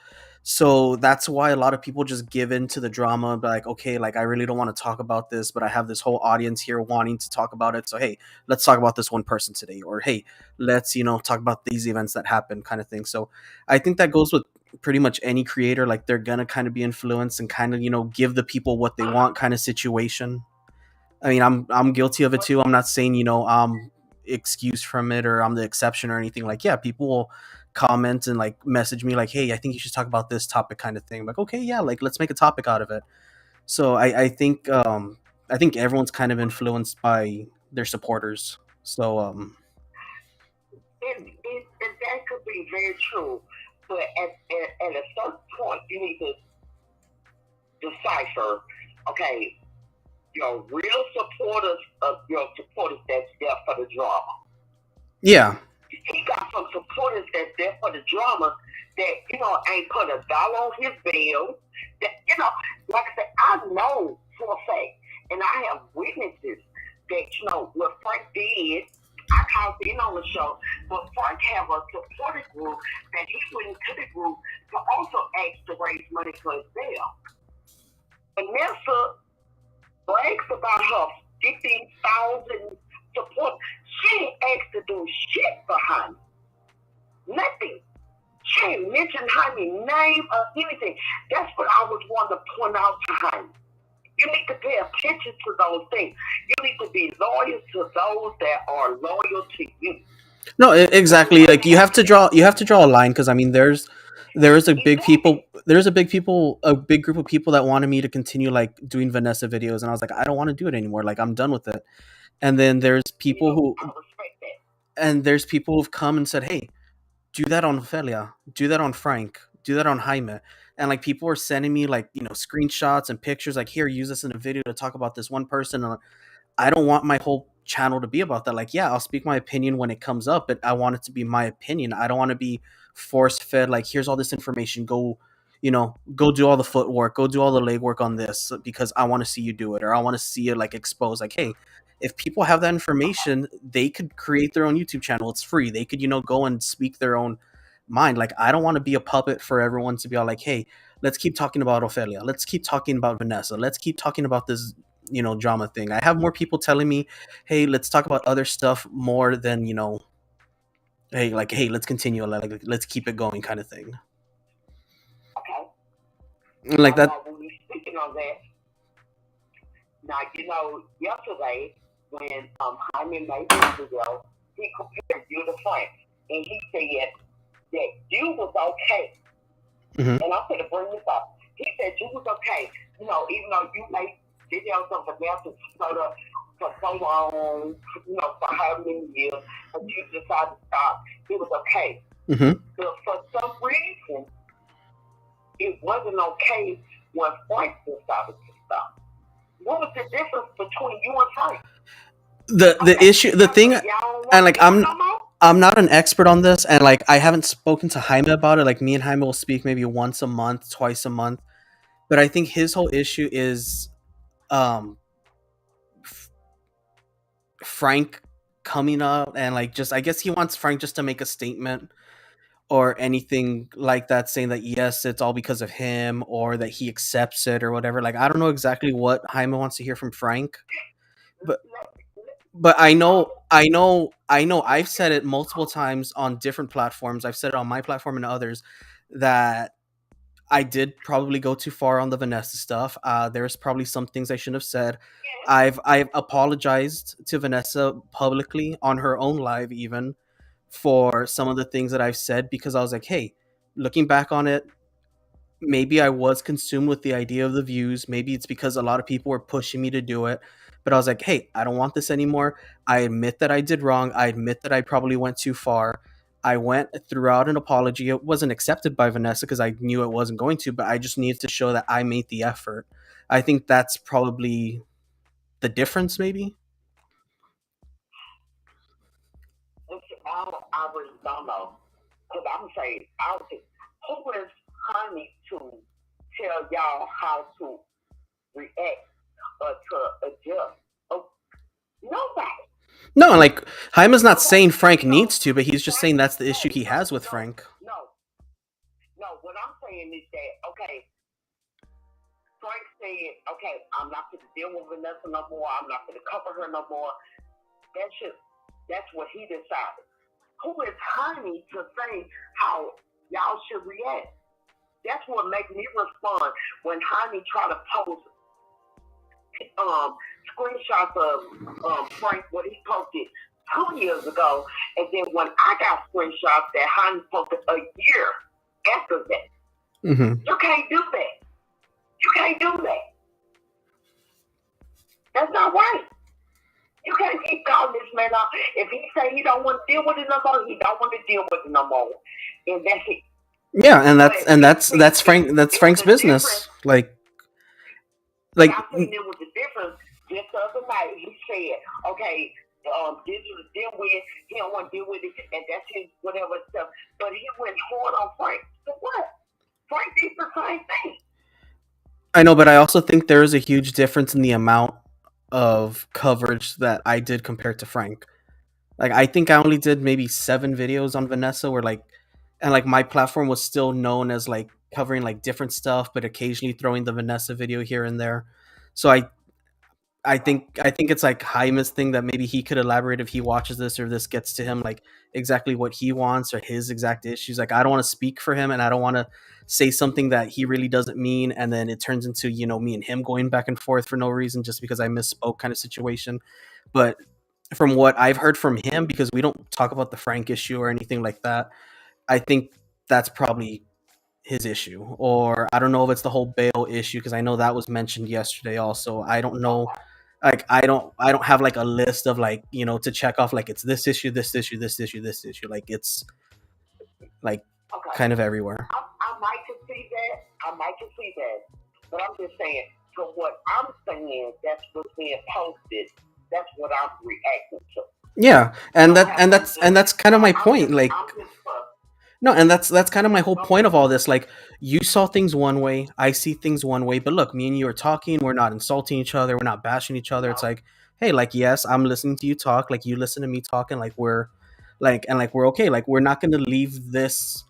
So that's why a lot of people just give in to the drama and be like, okay, like I really don't want to talk about this, but I have this whole audience here wanting to talk about it. So hey, let's talk about this one person today. Or hey, let's, talk about these events that happen kind of thing. So I think that goes with pretty much any creator. Like they're gonna kind of be influenced and kind of, give the people what they want kind of situation. I mean, I'm guilty of it too. I'm not saying I'm excused from it or I'm the exception or anything. Like, yeah, people will comment and like message me like, "Hey, I think you should talk about this topic," kind of thing. I'm like, okay, yeah, like let's make a topic out of it. So I think everyone's kind of influenced by their supporters. So And that could be very true, but at a certain point, you need to decipher, okay, your real supporters of your supporters that's there for the drama. yeah, He got some supporters that's there for the drama that, ain't put a dollar on his bill. That, like I said, I know for a fact, and I have witnesses that, what Frank did, I called in on the show, but Frank have a supporter group that he went into the group to also ask to raise money for his bail. Vanessa brags about her 15,000 support. She ain't asked to do shit behind nothing. She ain't mentioned Jaime's name or anything. That's what I was wanting to point out to Jaime. You need to pay attention to those things. You need to be loyal to those that are loyal to you. no, Don't exactly. let Like you have to draw a line because I mean, there is a big exactly. people a big group of people that wanted me to continue like doing Vanessa videos, and I was like, I don't want to do it anymore. Like I'm done with it. And then I respect that. there's people who've come and said, "Hey, do that on Ophelia, do that on Frank, do that on Jaime." And like people were sending me like screenshots and pictures, like here, use this in a video to talk about this one person. And I don't want my whole channel to be about that. Like, yeah, I'll speak my opinion when it comes up, but I want it to be my opinion. I don't want to be force fed like, here's all this information, go, go do all the footwork, go do all the legwork on this because I want to see you do it, or I want to see it like exposed. Like, hey, if people have that information, they could create their own YouTube channel. It's free. They could, go and speak their own mind. Like, I don't want to be a puppet for everyone to be all like, hey, let's keep talking about Ophelia. Let's keep talking about Vanessa. Let's keep talking about this, drama thing. I have more people telling me, hey, let's talk about other stuff more than, hey, like, hey, let's continue. Like, let's keep it going kind of thing. Okay. Like Now, that. now when you're speaking on that, now yesterday when Jaime made this video, he compared you to Frank, and he said that you was okay. Mhm. And I'm going to bring this up. He said you was okay, even though you made videos of Vanessa Soda for so long, for how many years, but you decided to stop. It was okay. Mhm. But for some reason, it wasn't okay when Frank decided to stop. What was the difference between you and Frank? The Okay, issue, the thing, y'all don't and want like, to do it no more? I'm not an expert on this, and like, I haven't spoken to Jaime about it. Like, me and Jaime will speak maybe once a month, twice a month. But I think his whole issue is um F- Frank coming up, and like, just, I guess he wants Frank just to make a statement or anything like that, saying that yes, it's all because of him, or that he accepts it or whatever. Like, I don't know exactly what Jaime wants to hear from Frank, but I know I've said it multiple times on different platforms. I've said it on my platform and others that I did probably go too far on the Vanessa stuff. There's probably some things I shouldn't have said. I've apologized to Vanessa publicly on her own live, even for some of the things that I've said, because I was like, hey, looking back on it, maybe I was consumed with the idea of the views. Maybe it's because a lot of people were pushing me to do it. But I was like, hey, I don't want this anymore. I admit that I did wrong. I admit that I probably went too far. I went throughout an apology. It wasn't accepted by Vanessa because I knew it wasn't going to, but I just needed to show that I made the effort. I think that's probably the difference, maybe. I really don't know. Because I'm saying, I don't think, who is Honey to tell y'all how to react or to adjust? Oh, nobody. No, like, Jaime's not Nobody. saying Frank needs to, but he's just Frank, saying that's the issue no, he no, has with no, Frank. no, no. What I'm saying is that, okay, Frank said, okay, I'm not going to deal with Vanessa no more. I'm not going to cover her no more. That's what he decided. Who is Honey to say how y'all should react? That's what makes me respond when Honey try to post screenshots of Frank what he posted 2 years ago, and then when I got screenshots that Honey posted a year after that. Mm-hmm. You can't do that. You can't do that. That's not right. You can't keep calling this man out. If he say he don't want to deal with it no more, he don't want to deal with it no more, and that's it. Yeah, and But that's Frank. That's it was Frank's a difference. business. Like, I think there was a difference. Just the other night, he said, "Okay, this was deal with. He don't want to deal with it, and that's his whatever stuff." But he went hard on Frank. So what? Frank did the same thing. I know, but I also think there is a huge difference in the amount of coverage that I did compared to Frank. Like, I think I only did maybe 7 videos on Vanessa, where like, and like, my platform was still known as like covering like different stuff, but occasionally throwing the Vanessa video here and there. So I think it's like Jaime's thing that maybe he could elaborate if he watches this, or this gets to him, like exactly what he wants or his exact issues. Like, I don't want to speak for him, and I don't want to say something that he really doesn't mean, and then it turns into, me and him going back and forth for no reason just because I misspoke kind of situation. But from what I've heard from him, because we don't talk about the Frank issue or anything like that, I think that's probably his issue. Or I don't know if it's the whole bail issue, because I know that was mentioned yesterday also. I don't know, like, I don't have like a list of like, to check off, like, it's this issue, this issue, this issue, this issue. Like, it's like Okay, kind of everywhere. I might can see that. I might can see that. But I'm just saying, from what I'm saying, that's what's being posted. That's what I'm reacting to. Yeah, You and don't that have and to that's just. and that's kind of my point. I'm Like, just for no, and that's kind of my whole some point of all people. this. Like, you saw things one way, I see things one way, but look, me and you are talking. We're not insulting each other. We're not bashing each other. It's No, like, hey, like, yes, I'm listening to you talk. Like, you listen to me talking. Like, we're okay. Like, we're not gonna leave this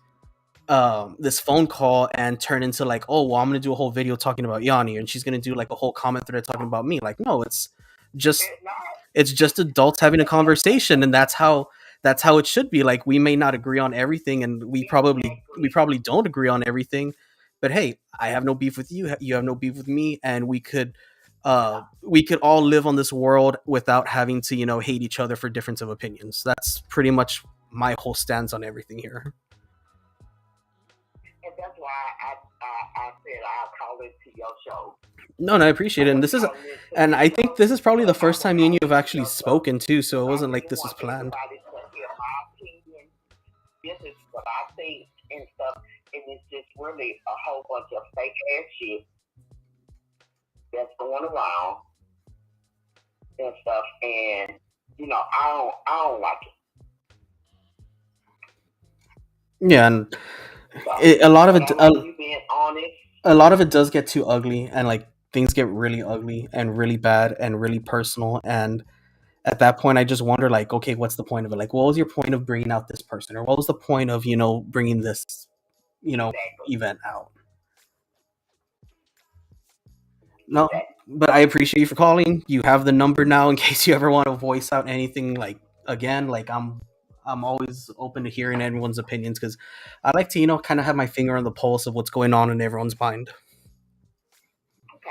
phone call and turn into like, oh, well, I'm gonna do a whole video talking about Yanni, and she's gonna do like a whole comment thread talking about me. Like, no, just it's not. it's just adults having a conversation, and that's how it should be. Like, we may not agree on everything, and we Exactly. probably don't agree on everything, but hey, I have no beef with you, you have no beef with me, and we could all live on this world without having to hate each other for difference of opinions. That's pretty much my whole stance on everything here. And that's why I said I'll call into your show. No, and I I appreciate it. And wasn't this is, calling into and his I show, think this is probably but the I first will time me and call you have into actually your show spoken too. So because it I wasn't like really this was want planned. everybody to hear my opinion. This is what I think and stuff. And it's just really a whole bunch of fake ass shit that's going around and stuff. And I don't like it. Yeah, and So, a lot of but it, I like you being honest. a lot of it does get too ugly, and like things get really ugly and really bad and really personal. And at that point, I just wonder, like, okay, what's the point of it? Like, what was your point of bringing out this person, or what was the point of bringing this you know Exactly. event out? No, Exactly. but I appreciate you for calling. You have the number now in case you ever want to voice out anything. Like, again, like, I'm always open to hearing everyone's opinions, because I like to kind of have my finger on the pulse of what's going on in everyone's mind. Okay.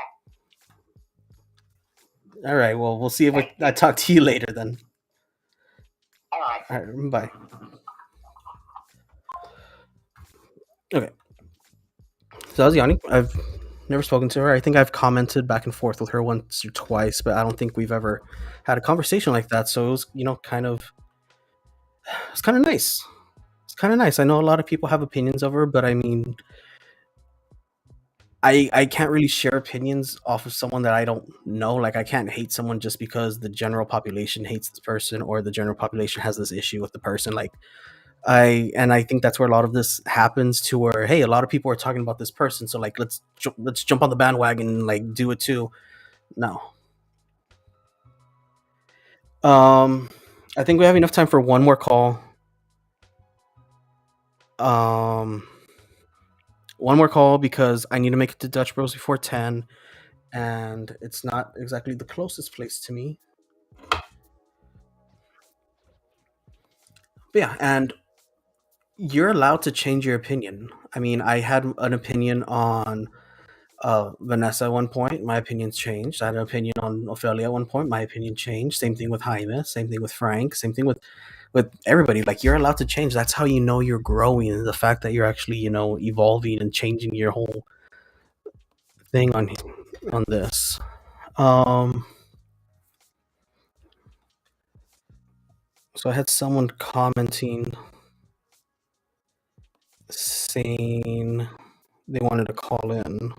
All right. Well, we'll see if Thank I you. talk to you later then. All right. All right. Bye. Okay. So that was Yanni. I've never spoken to her. I think I've commented back and forth with her once or twice, but I don't think we've ever had a conversation like that. So it was, it's kind of nice. It's kind of nice. I know a lot of people have opinions of her, but I mean, I can't really share opinions off of someone that I don't know. Like, I can't hate someone just because the general population hates this person, or the general population has this issue with the person. Like, I think that's where a lot of this happens, to where, hey, a lot of people are talking about this person, so like, let's jump on the bandwagon and like do it too. No. Um, I think we have enough time for one more call. Um, one more call, because I need to make it to Dutch Bros before 10, and it's not exactly the closest place to me. But yeah, and you're allowed to change your opinion. I mean, I had an opinion on Vanessa at one point. My opinion's changed. I had an opinion on Ophelia at one point. My opinion changed. Same thing with Jaime. Same thing with Frank. Same thing with everybody. Like, you're allowed to change. That's how you know you're growing. And the fact that you're actually evolving and changing your whole thing on this. Um. So I had someone commenting saying they wanted to call in,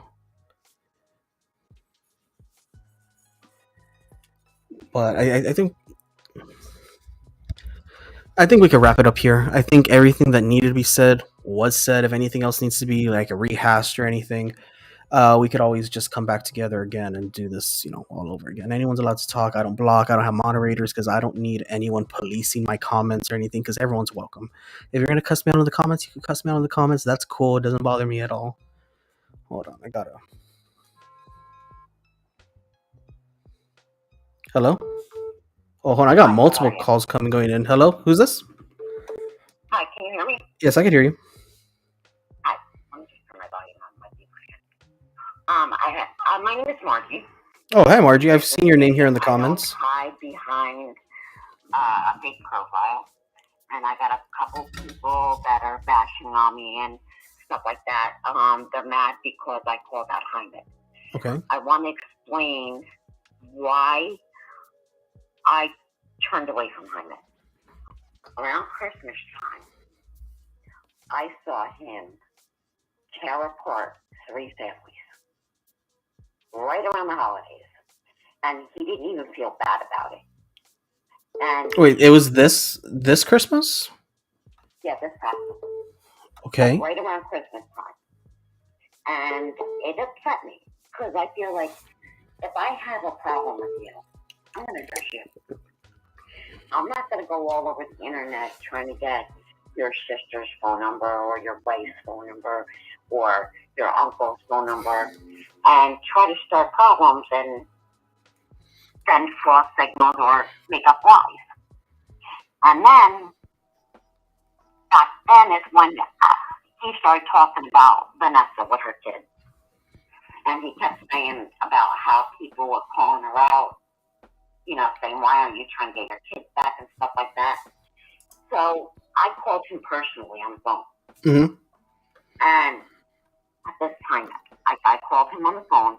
but I think we could wrap it up here. I think everything that needed to be said was said. If anything else needs to be like a rehash or anything, we could always just come back together again and do this, all over again. Anyone's allowed to talk. I don't block. I don't have moderators, because I don't need anyone policing my comments or anything, because everyone's welcome. If you're going to cuss me out in the comments, you can cuss me out in the comments. That's cool. It doesn't bother me at all. Hold on. I gotta. Hello? Oh, hold on. I got Hi. Go multiple ahead. calls going in. Hello? Who's this? Hi. Can you hear me? Yes, I can hear you. Hi. Let me just turn my volume on my speaker. My name is Margie. Oh, hi, Margie. I've This is seen your name here in me. the I don't comments. hide behind a fake profile, and I got a couple people that are bashing on me and stuff like that. They're mad because I called out Jaime. Okay. I want to explain why I turned away from Jaime. Around Christmas time, I saw him tear apart 3 families right around the holidays. and he didn't even feel bad about it. And Wait, it was this Christmas? yeah, this happened Okay. right around Christmas time, and it upset me because I feel like if I have a problem with you, I'm gonna address you. I'm not gonna go all over the internet trying to get your sister's phone number or your wife's phone number or your uncle's phone number and try to start problems and send false signals or make up lies. And then back then is when he started talking about Vanessa with her kids. And he kept saying about how people were calling her out, saying, why aren't you trying to get your kids back and stuff like that. So I called him personally on the phone. Mm-hmm. And at this time, I called him on the phone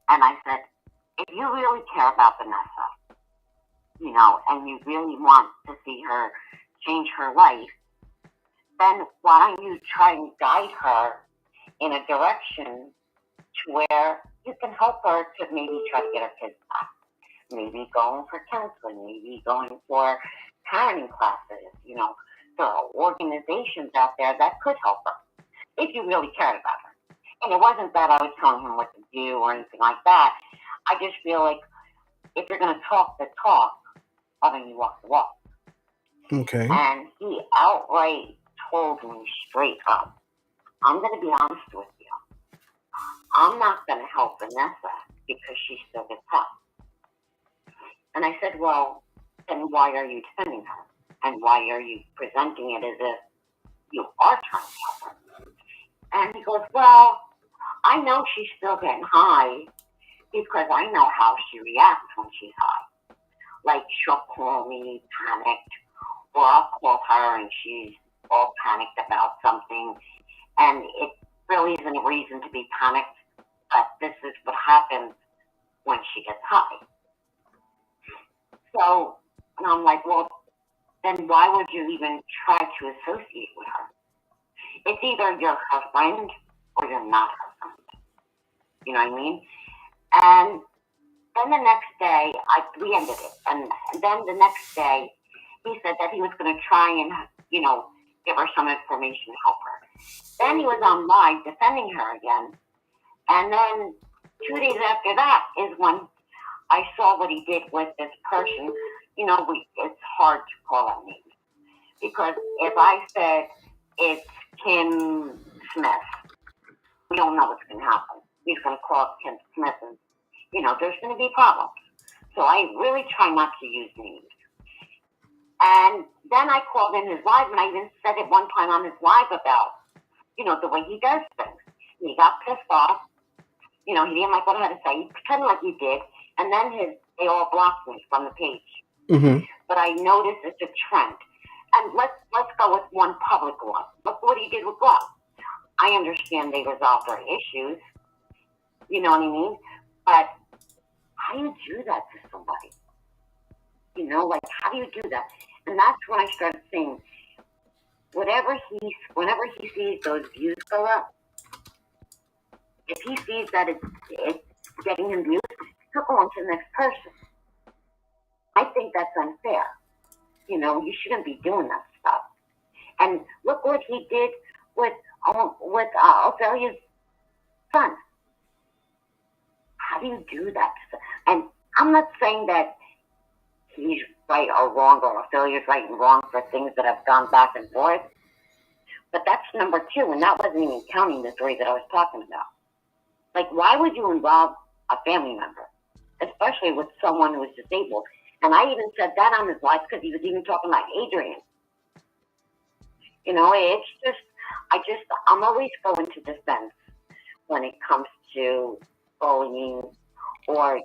and I said, if you really care about Vanessa, and you really want to see her change her life, then why don't you try and guide her in a direction to where you can help her to maybe try to get her kids back. Maybe going for counseling, maybe going for parenting classes, there are organizations out there that could help her if you really cared about her. And it wasn't that I was telling him what to do or anything like that. I just feel like if you're going to talk the talk, why don't you walk the walk? Okay. And he outright told me straight up, I'm going to be honest with you. I'm not going to help Vanessa because she still gets help. And I said, well, then why are you defending her? And why are you presenting it as if you are trying to help her? And he goes, well, I know she's still getting high because I know how she reacts when she's high. Like she'll call me panicked, or I'll call her and she's all panicked about something. And it really isn't a reason to be panicked, but this is what happens when she gets high. So, and I'm like, well, then why would you even try to associate with her? It's either you're her friend or you're not her friend. You know what I mean? And then the next day, we ended it. And then the next day, he said that he was going to try and, give her some information to help her. Then he was on live defending her again. And then 2 days after that is when I saw what he did with this person. It's hard to call out names. Because if I said it's Kim Smith, we don't know what's going to happen. He's going to call Kim Smith and, there's going to be problems. So I really try not to use names. And then I called in his live, and I even said it one time on his live about, the way he does things. And he got pissed off. He didn't like what I had to say. He pretended like he did. And then they all blocked me from the page. Mm-hmm. But I noticed it's a trend. And let's go with one public one. Look what he did with Love. I understand they resolved their issues. You know what I mean? But how do you do that to somebody? How do you do that? And that's when I started saying, whenever he sees those views go up, if he sees that it's getting him views, he'll go on to the next person. I think that's unfair. You shouldn't be doing that stuff. And look what he did with Ophelia's son. How do you do that? And I'm not saying that he's right or wrong, or Ophelia's right and wrong for things that have gone back and forth. But that's number 2, and that wasn't even counting the 3 that I was talking about. Like, why would you involve a family member, especially with someone who is disabled? And I even said that on his live because he was even talking about Adrian. It's just, I'm always going to defense when it comes to bullying or,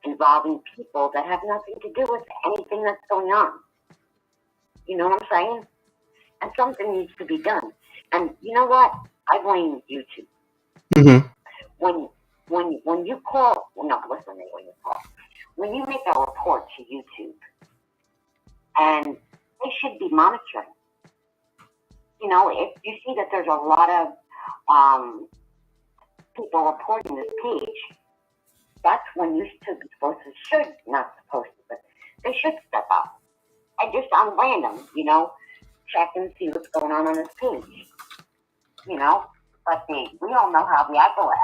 involving people that have nothing to do with anything that's going on. You know what I'm saying? And something needs to be done. And you know what? I blame YouTube. Mm-hmm. When you call, no, listen to me when you call. When you make a report to YouTube, and they should be monitoring. If you see that there's a lot of people reporting this page, that's when these two voices should not supposed to, but they should step up and just on random, check and see what's going on his page, you know. But we all know how the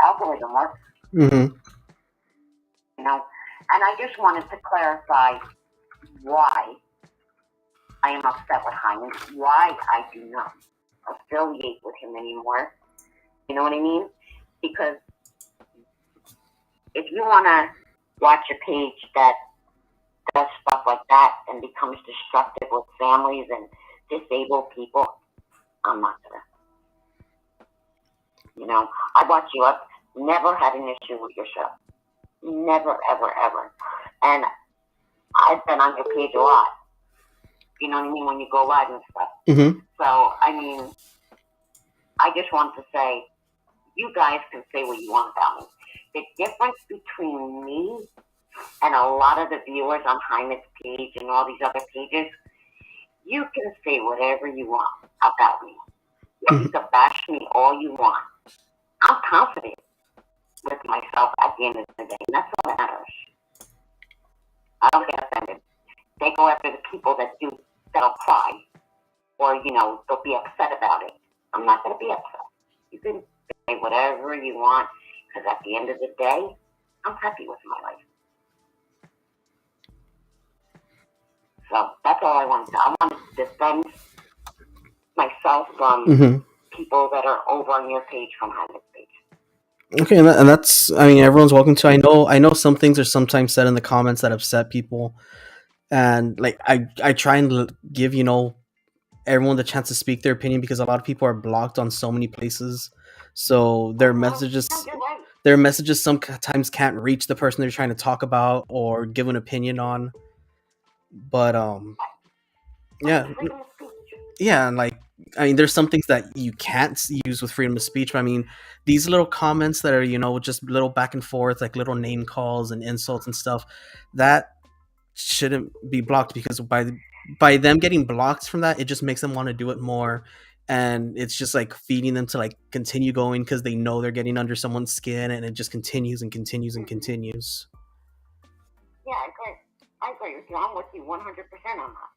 algorithm works, Mm-hmm. you know. And I just wanted to clarify why I am upset with Hyman, why I do not affiliate with him anymore. You know what I mean? Because if you want to watch a page that does stuff like that and becomes destructive with families and disabled people, I'm not gonna. I watch you up. Never had an issue with your show. Never, ever, ever. And I've been on your page a lot. You know what I mean? When you go live and stuff. Mm-hmm. So, I just want to say, you guys can say what you want about me. The difference between me and a lot of the viewers on Hyman's page and all these other pages, you can say whatever you want about me. You can bash me all you want. I'm confident with myself at the end of the day, and that's all that matters. I don't get offended. They go after the people that'll cry, or they'll be upset about it. I'm not going to be upset. You can say whatever you want, because at the end of the day, I'm happy with my life. So that's all I wanted to. I wanted to defend myself from people that are over on your page from Hyman's page. Okay, and that's. I mean, everyone's welcome to. I know some things are sometimes said in the comments that upset people, and like I try and give everyone the chance to speak their opinion because a lot of people are blocked on so many places, so their messages sometimes can't reach the person they're trying to talk about or give an opinion on. But yeah, yeah, and like I mean, there's some things that you can't use with freedom of speech. But I mean, these little comments that are just little back and forth, like little name calls and insults and stuff, that shouldn't be blocked because by them getting blocked from that, it just makes them want to do it more, and it's just like feeding them to like continue going because they know they're getting under someone's skin, and it just continues and continues and continues. Yeah, I agree with you. I'm with you 100% on that.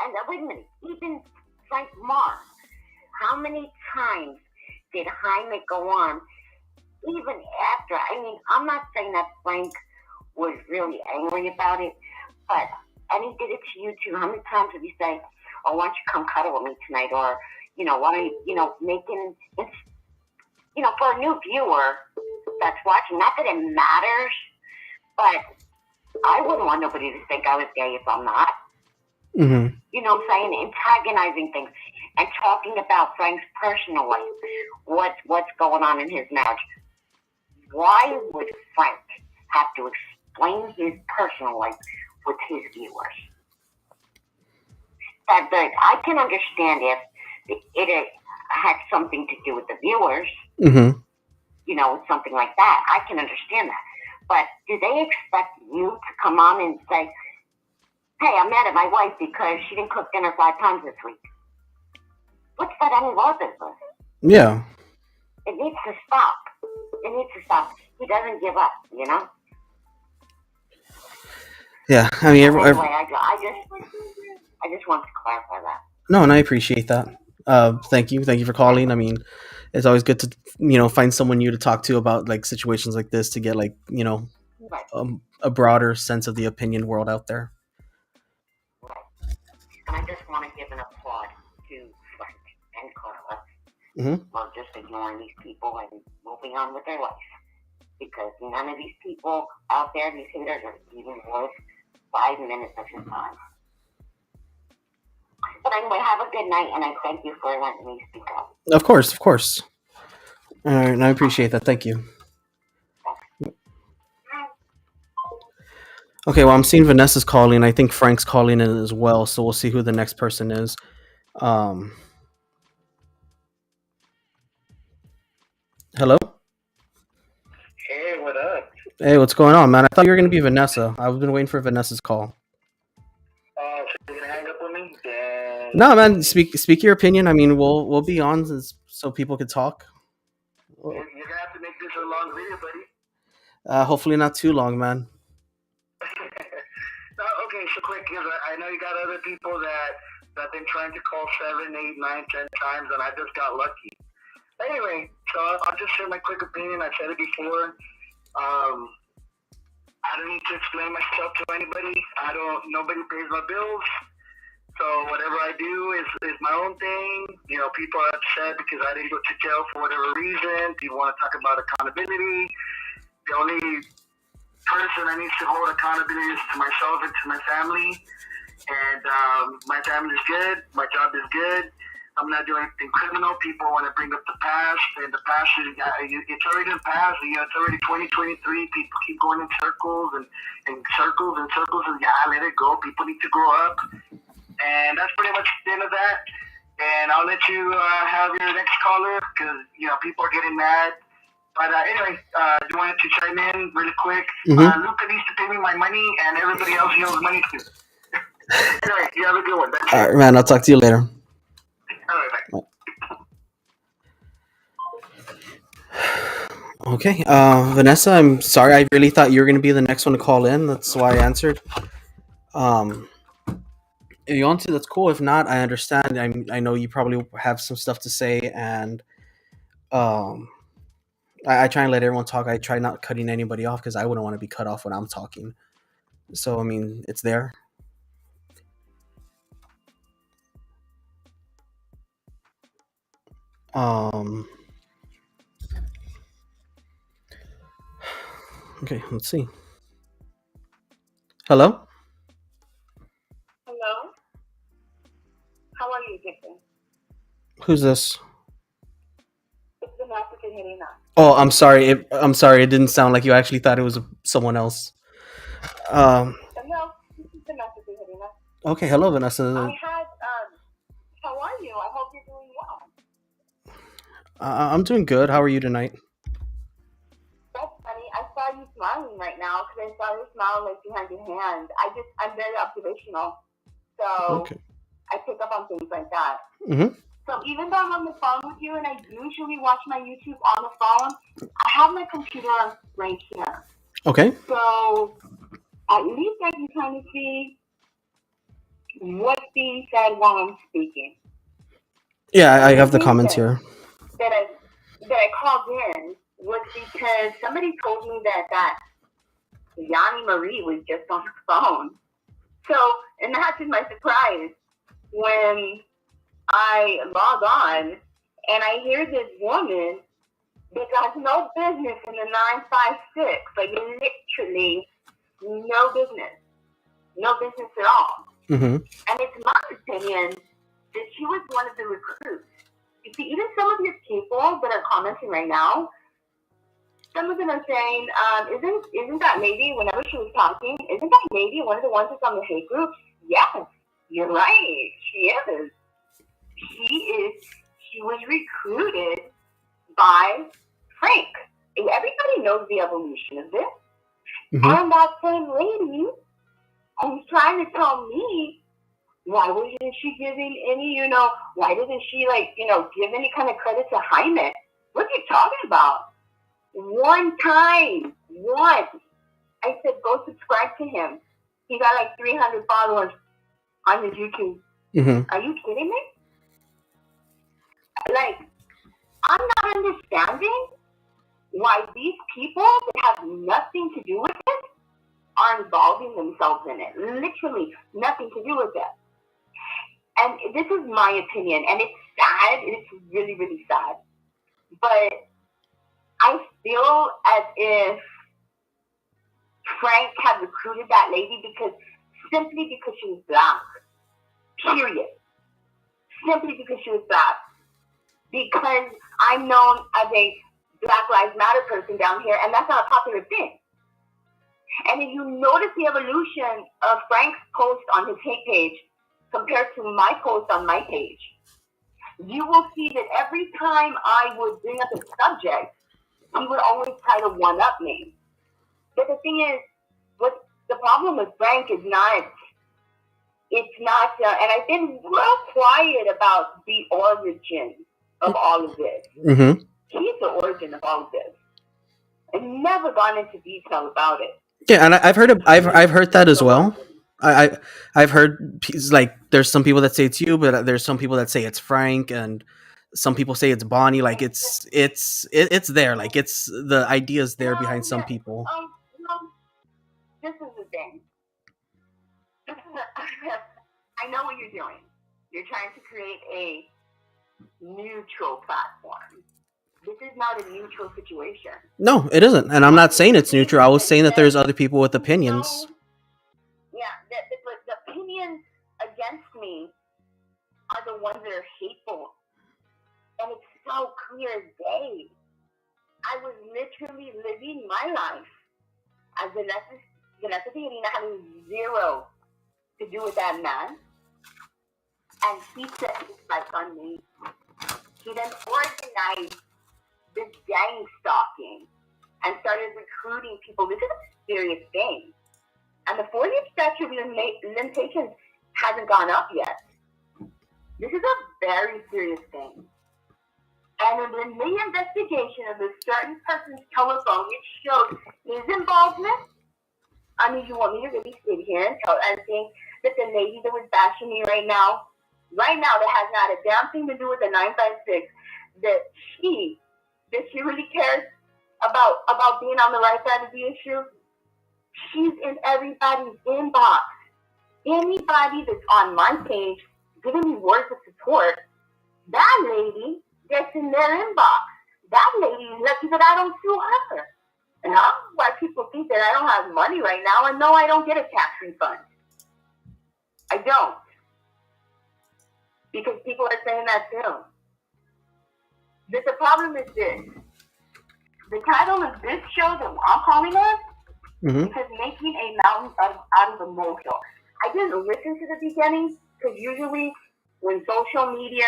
And wait a minute, even Frank Marr, how many times did Jaime go on, even after? I mean, I'm not saying that Frank was really angry about it, but, and he did it to you too. How many times did he say, oh, why don't you come cuddle with me tonight? Or, why don't you, making, for a new viewer that's watching, not that it matters, but I wouldn't want nobody to think I was gay if I'm not. Mm-hmm. You know what I'm saying? Antagonizing things and talking about Frank's personal life, what's going on in his marriage. Why would Frank have to explain his personal life with his viewers? I can understand if it had something to do with the viewers, something like that. I can understand that. But do they expect you to come on and say, hey, I'm mad at my wife because she didn't cook dinner 5 times this week? What's that any of our business? Yeah. It needs to stop. It needs to stop. He doesn't give up, Yeah, I mean, anyway, I just want to clarify that. No, and I appreciate that. Thank you for calling. I mean, it's always good to find someone new to talk to about like situations like this to get like Right. a broader sense of the opinion world out there. Right. And I just want to give an applaud to Frank and Carla for just ignoring these people and moving on with their life. Because none of these people out there, these haters, are even worth 5 minutes of your time. But anyway, have a good night, and I thank you for letting me speak up. Of course. All right, and I appreciate that. Thank you. Okay, well, I'm seeing Vanessa's calling. I think Frank's calling in as well, so we'll see who the next person is. Hello? Hey, what up? Hey, what's going on, man? I thought you were going to be Vanessa. I've been waiting for Vanessa's call. Oh, so you're going to hang up with me? Dang. No, man, speak your opinion. I mean, we'll be on so people could talk. You're going to have to make this a long video, buddy. Hopefully not too long, man. No, okay, so quick, because I know you got other people that have been trying to call 7, 8, 9, 10 times, and I just got lucky. Anyway, so I'll just share my quick opinion. I said it before. Um, I don't need to explain myself to anybody. Nobody pays my bills. So whatever I do is my own thing. You know, people are upset because I didn't go to jail for whatever reason. People want to talk about accountability. The only person I need to hold accountability is to myself and to my family. And my family is good. My job is good. I'm not doing anything criminal. People want to bring up the past, and the past it's already in the past. You know, it's already 2023. People keep going in circles and circles and circles, and let it go. People need to grow up, and that's pretty much the end of that. And I'll let you have your next caller because people are getting mad. But anyway, you wanted to chime in really quick. Mm-hmm. Luca needs to pay me my money, and everybody else he owes money to. Anyway, you have a good one. All right, man. I'll talk to you later. All right, bye. Okay, Vanessa, I'm sorry. I really thought you were going to be the next one to call in. That's why I answered. Um, if you want to, that's cool. If not, I understand. I know you probably have some stuff to say, and um, I try and let everyone talk. I try not cutting anybody off because I wouldn't want to be cut off when I'm talking. So I mean, it's there. Um, okay, let's see. Hello, Hello. How are you, Jason? who's this? It's the African Helena. Oh, I'm sorry. I'm sorry. It didn't sound like you actually thought it was someone else. Um, No, this is the African Helena. okay, hello, I Vanessa. had, how are you? I hope you're doing well. I'm doing good. How are you tonight? That's funny. I saw you smiling right now because I saw your smile like behind your hand. I'm very observational. So Okay. I pick up on things like that. Mm-hmm. So even though I'm on the phone with you and I usually watch my YouTube on the phone, I have my computer right here. Okay. So at least I can kind of see what's being said while I'm speaking. Yeah, I have the comments here. That I called in was because somebody told me that Yanni Marie was just on the phone. So imagine my surprise when I log on and I hear this woman that has no business in the 956, like literally no business at all. Mm-hmm. And it's my opinion that she was one of the recruits. You see, even some of these people that are commenting right now, some of them are saying, isn't that lady, whenever she was talking, isn't that lady one of the ones that's on the hate group? Yes, you're right. She is. She was recruited by Frank. And everybody knows the evolution of this. Mm-hmm. And that same lady who's trying to tell me why wasn't she giving any, why didn't she give any kind of credit to Jaime? What are you talking about? One time, once, I said go subscribe to him. He got like 300 followers on his YouTube. Mm-hmm. Are you kidding me? Like, I'm not understanding why these people that have nothing to do with it are involving themselves in it. Literally nothing to do with it. And this is my opinion, and it's sad. It's really, really sad. But I feel as if Frank had recruited that lady simply because she was black. Period. Simply because she was black. Because I'm known as a Black Lives Matter person down here, and that's not a popular thing. And if you notice the evolution of Frank's post on his hate page compared to my post on my page, you will see that every time I would bring up a subject, he would always try to one-up me. But the thing is, what the problem with Frank is and I've been real quiet about the origin of all of this. Mm-hmm. He's the origin of all of this. I've never gone into detail about it. Yeah, and I've heard that as well. I've heard like there's some people that say it's you, but there's some people that say it's Frank, and some people say it's Bonnie. Like it's there. Like it's the ideas there behind some people. No, this is the thing. I know what you're doing. You're trying to create a neutral platform. This is not a neutral situation. No, it isn't, and I'm not saying it's neutral. I was saying that there's other people with opinions. Yeah, the opinions against me are the ones that are hateful, and it's so clear as day. I was literally living my life as Vanessa Theorina having zero to do with that man, and he set his sights on me. He then organized this gang stalking and started recruiting people. This is a serious thing. And the 4-year statute of limitations hasn't gone up yet. This is a very serious thing. And in the investigation of a certain person's telephone, it showed his involvement. I mean, you want me to really sit here and think that the lady that was bashing me right now, that has not a damn thing to do with the 956, that she really cares about being on the right side of the issue? She's in everybody's inbox. Anybody that's on my page giving me words of support, that lady gets in their inbox. That lady is lucky that I don't sue her. And I don't know why people think that I don't have money right now, and no, I don't get a tax refund. I don't. Because people are saying that too. But the problem is this. The title of this show that I'm calling it is making a mountain out of a molehill. I didn't listen to the beginning because usually when social media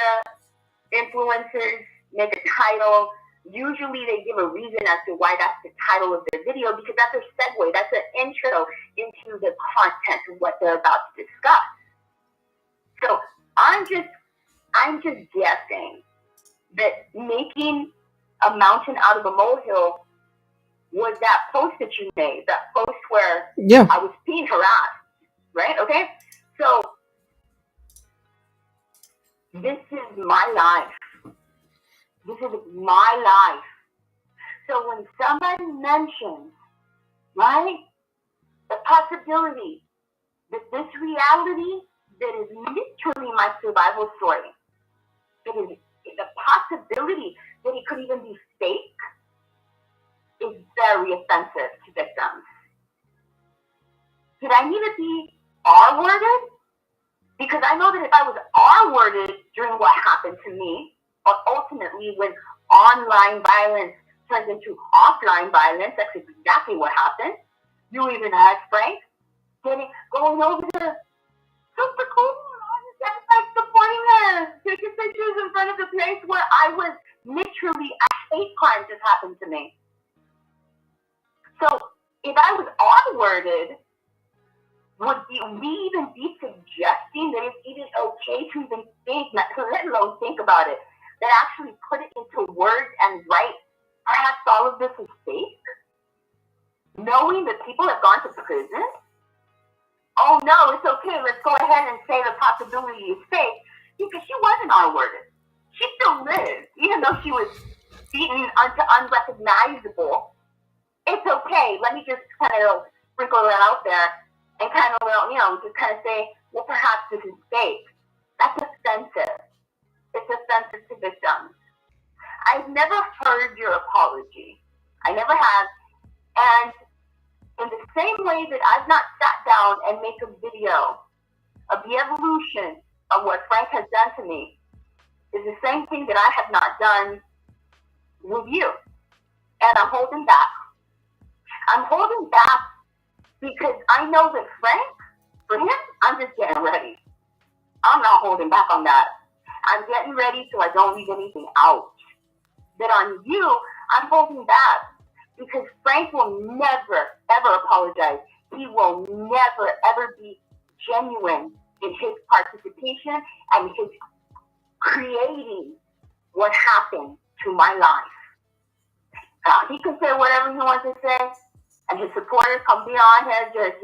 influencers make a title, usually they give a reason as to why that's the title of their video, because that's a segue, that's an intro into the content of what they're about to discuss. So I'm just guessing that making a mountain out of a molehill was that post that you made, that post where I was being harassed, right? Okay? So this is my life. This is my life. So when somebody mentions, right, the possibility that this reality that is literally my survival story, that is the possibility that it could even be fake, is very offensive to victims. Did I need to be R-worded? Because I know that if I was R-worded during what happened to me, or ultimately when online violence turns into offline violence, that's exactly what happened. You even had Frank going over there, super cool, like supporting her, taking pictures in front of the place where I was literally a hate crime just happened to me. So if I was R-worded, would we even be suggesting that it's even okay to even think, let alone think about it, that actually put it into words and write, perhaps all of this is fake? Knowing that people have gone to prison? Oh no, it's okay, let's go ahead and say the possibility is fake, because she wasn't R-worded. She still lives, even though she was beaten unrecognizable. It's okay, let me just kind of sprinkle that out there and kind of, just kind of say, well, perhaps this is fake. That's offensive. It's offensive to victims. I've never heard your apology. I never have. And in the same way that I've not sat down and make a video of the evolution of what Frank has done to me, is the same thing that I have not done with you. And I'm holding back. I'm holding back because I know that Frank, for him, I'm just getting ready. I'm not holding back on that. I'm getting ready so I don't leave anything out. That on you, I'm holding back because Frank will never, ever apologize. He will never, ever be genuine in his participation and his creating what happened to my life. He can say whatever he wants to say, and his supporters come be on here just,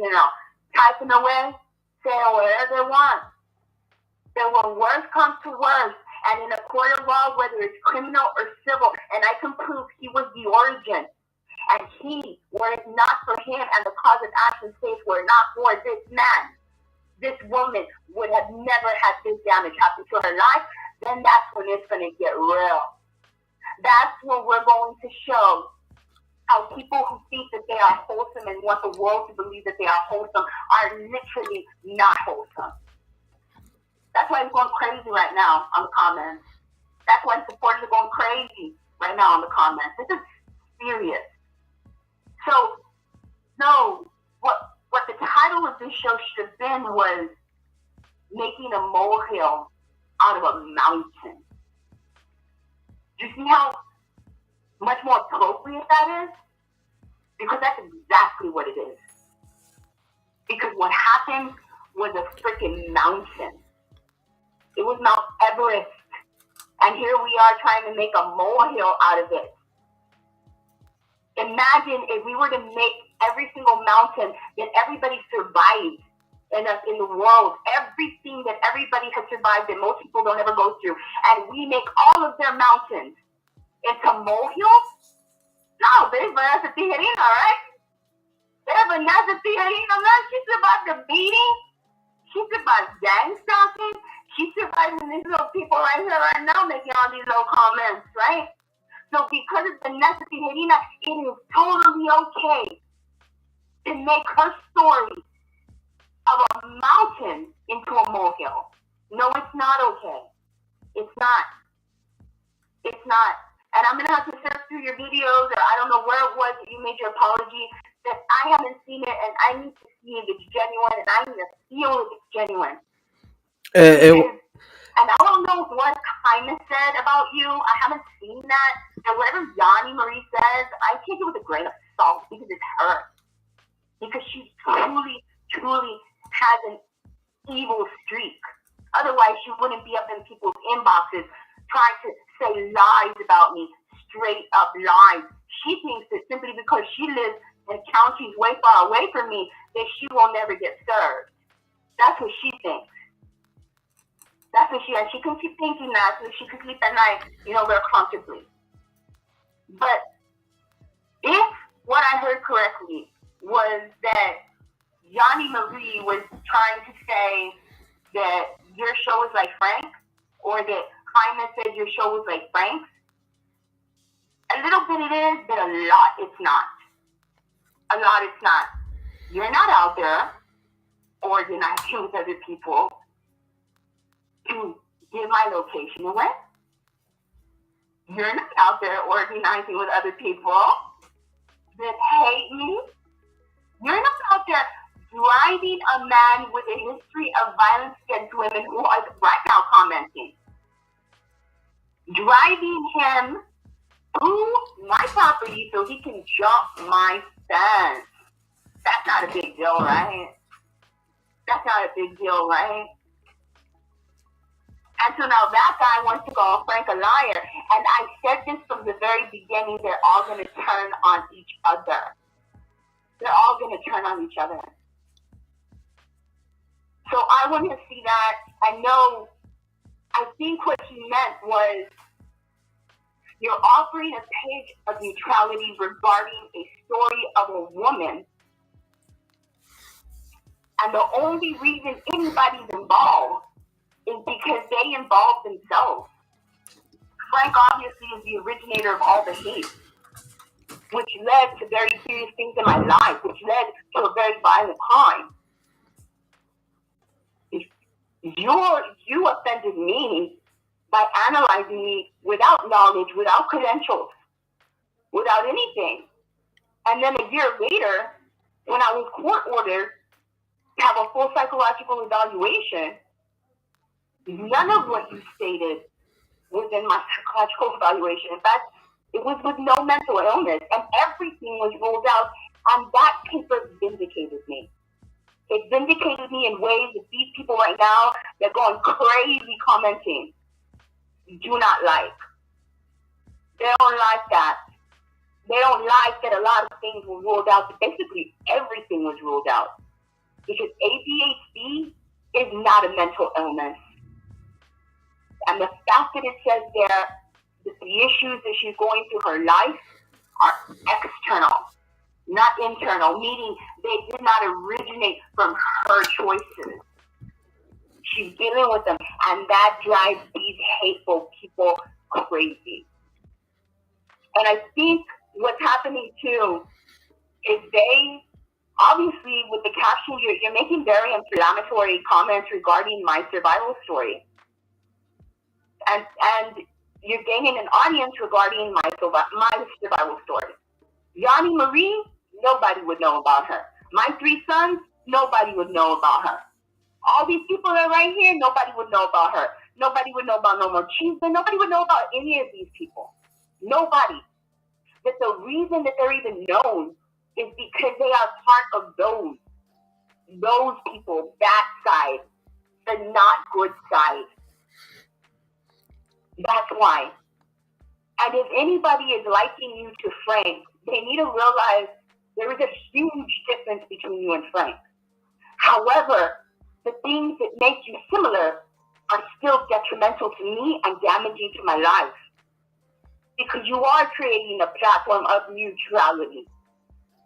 typing away, saying whatever they want. Then when worse comes to worse, and in a court of law, whether it's criminal or civil, and I can prove he was the origin, and he, were it not for him and the cause of action states were not for this man, this woman would have never had this damage happen to her life, then that's when it's going to get real. That's when we're going to show how people who think that they are wholesome and want the world to believe that they are wholesome are literally not wholesome. That's why it's going crazy right now on the comments. That's why supporters are going crazy right now on the comments. This is serious. So, no, what the title of this show should have been was making a molehill out of a mountain. Do you see how much more appropriate that is? Because that's exactly what it is. Because what happened was a freaking mountain. It was Mount Everest. And here we are trying to make a molehill out of it. Imagine if we were to make every single mountain that everybody survived in the world, everything that everybody has survived that most people don't ever go through, and we make all of their mountains into molehills? No, baby, that's a tijerina, right? Baby, that's a tijerina, man. She survived the beating. She survived gang stalking. She's surviving these little people right here, right now, making all these little comments, right? So because of the Nessa Tijerina, it is totally okay to make her story of a mountain into a molehill. No, it's not okay. It's not. It's not. And I'm going to have to search through your videos, or I don't know where it was that you made your apology, that I haven't seen it, and I need to see if it's genuine, and I need to feel if it's genuine. And I don't know what Kindness said about you. I haven't seen that. And whatever Yanni Marie says, I take it with a grain of salt because it's her. Because she truly, truly has an evil streak. Otherwise, she wouldn't be up in people's inboxes trying to say lies about me, straight up lies. She thinks that simply because she lives in counties way far away from me, that she will never get served. That's what she thinks. That's what she can keep thinking that so she can sleep at night, very comfortably. But if what I heard correctly was that Yanni Marie was trying to say that your show is like Frank, or that Kindness said your show was like Frank's, a little bit it is, but a lot it's not. A lot it's not. You're not out there organizing with other people to give my location away. You're not out there organizing with other people that hate me. You're not out there driving a man with a history of violence against women who are right now commenting. Driving him to my property so he can jump my fence. That's not a big deal, right? That's not a big deal, right? And so now that guy wants to call Frank a liar. And I said this from the very beginning, they're all going to turn on each other. They're all going to turn on each other. So I want to see that. I think what he meant was you're offering a page of neutrality regarding a story of a woman. And the only reason anybody's involved is because they involved themselves. Frank obviously is the originator of all the hate, which led to very serious things in my life, which led to a very violent crime. You offended me by analyzing me without knowledge, without credentials, without anything. And then a year later, when I was court ordered to have a full psychological evaluation, none of what you stated was in my psychological evaluation. In fact, it was with no mental illness, and everything was ruled out, and that paper vindicated me. It vindicated me in ways that these people right now, they're going crazy commenting, do not like. They don't like that. They don't like that a lot of things were ruled out. Basically, everything was ruled out. Because ADHD is not a mental illness. And the fact that it says there that the issues that she's going through her life are external, not internal, meaning they did not originate from her choices. She's dealing with them, and that drives these hateful people crazy. And I think what's happening too is they, obviously with the caption, you're making very inflammatory comments regarding my survival story. And you're gaining an audience regarding my survival story. Yanni Marie, nobody would know about her. My 3 sons, nobody would know about her. All these people that are right here, nobody would know about her. Nobody would know about No More Cheeseman. Nobody would know about any of these people. Nobody. But the reason that they're even known is because they are part of those people, that side, the not good side. That's why. And if anybody is liking you to Frank, they need to realize there is a huge difference between you and Frank. However, the things that make you similar are still detrimental to me and damaging to my life. Because you are creating a platform of neutrality.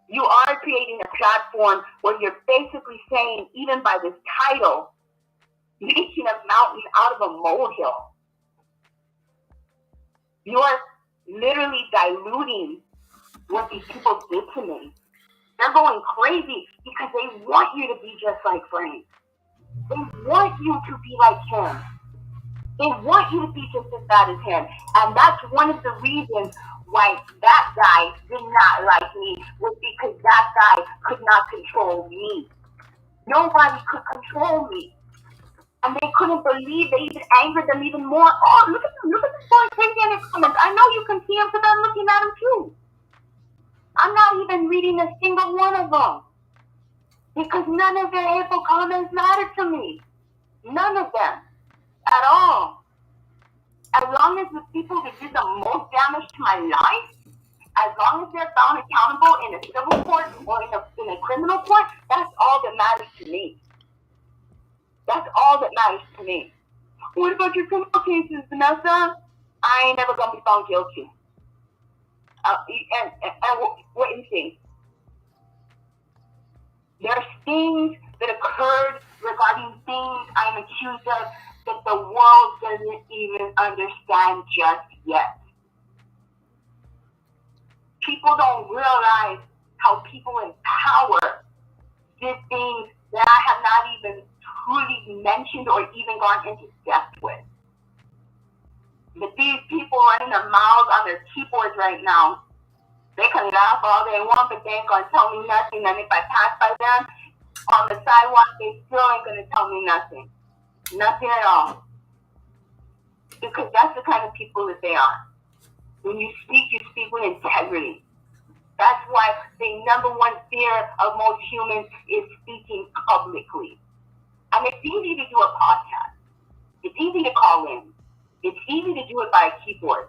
You are creating a platform where you're basically saying, even by this title, making a mountain out of a molehill. You are literally diluting what these people did to me. They're going crazy because they want you to be just like Frank. They want you to be like him. They want you to be just as bad as him. And that's one of the reasons why that guy did not like me, was because that guy could not control me. Nobody could control me. And they couldn't believe, they even angered them even more. Oh, look at this boy crazy in his comments. I know you can see him because I'm looking at him too. I'm not even reading a single one of them. Because none of their hateful comments matter to me. None of them. At all. As long as the people that did the most damage to my life, as long as they're found accountable in a civil court or in a criminal court, that's all that matters to me. That's all that matters to me. What about your criminal cases, Vanessa? I ain't never gonna be found guilty. And what do you think? There's things that occurred regarding things I'm accused of that the world doesn't even understand just yet. People don't realize how people in power did things that I have not even truly mentioned or even gone into depth with. But these people running their mouths on their keyboards right now, they can laugh all they want, but they ain't gonna tell me nothing. And if I pass by them on the sidewalk, they still ain't gonna tell me nothing. Nothing at all. Because that's the kind of people that they are. When you speak with integrity. That's why the number one fear of most humans is speaking publicly. And it's easy to do a podcast. It's easy to call in. It's easy to do it by a keyboard.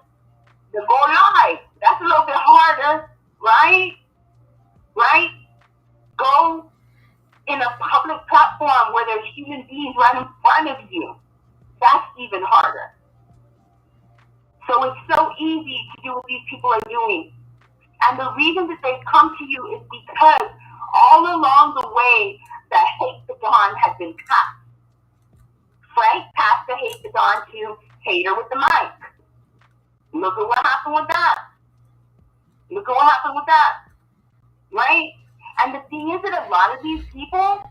To go live, that's a little bit harder, right? Right? Go in a public platform where there's human beings right in front of you. That's even harder. So it's so easy to do what these people are doing. And the reason that they come to you is because all along the way, the hate baton has been passed. Frank passed the hate baton to Hater with the mic. Look at what happened with that. Look at what happened with that. Right? And the thing is that a lot of these people,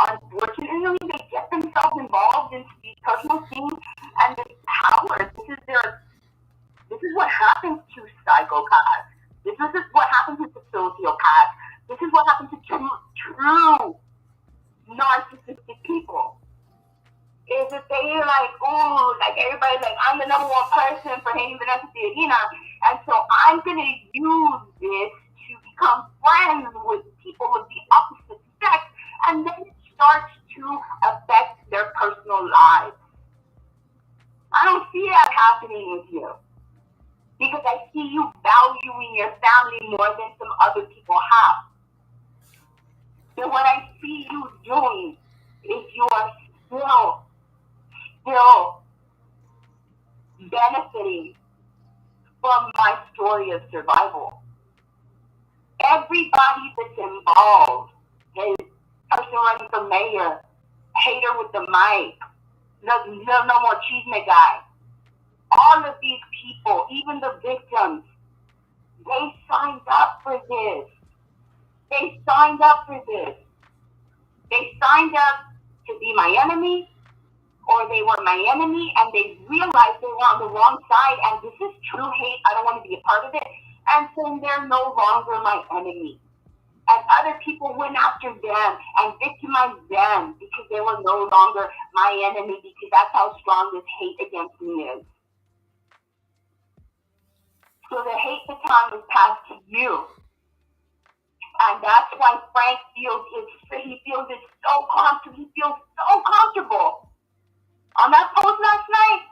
unfortunately, they get themselves involved in these personal things and this power. This is what happens to psychopaths. This is what happens to sociopaths. This is what happens to true narcissistic people. Is that they're like, ooh, like everybody's like, I'm the number one person for hating Vanessa Theodina, and so I'm gonna use this to become friends with people of the opposite sex, and then it starts to affect their personal lives. I don't see that happening with you. because I see you valuing your family more than some other people have. So what I see you doing is you are still benefiting from my story of survival. Everybody that's involved, is person running for mayor, hater with the mic, no more cheese guy. All of these people, even the victims, they signed up for this. They signed up for this. They signed up to be my enemy, or they were my enemy, and they realized they were on the wrong side, and this is true hate. I don't want to be a part of it. And so they're no longer my enemy. And other people went after them and victimized them because they were no longer my enemy, because that's how strong this hate against me is. So the hate baton was passed to you. And that's why Frank feels it so comfortable. He feels so comfortable. On that post last night,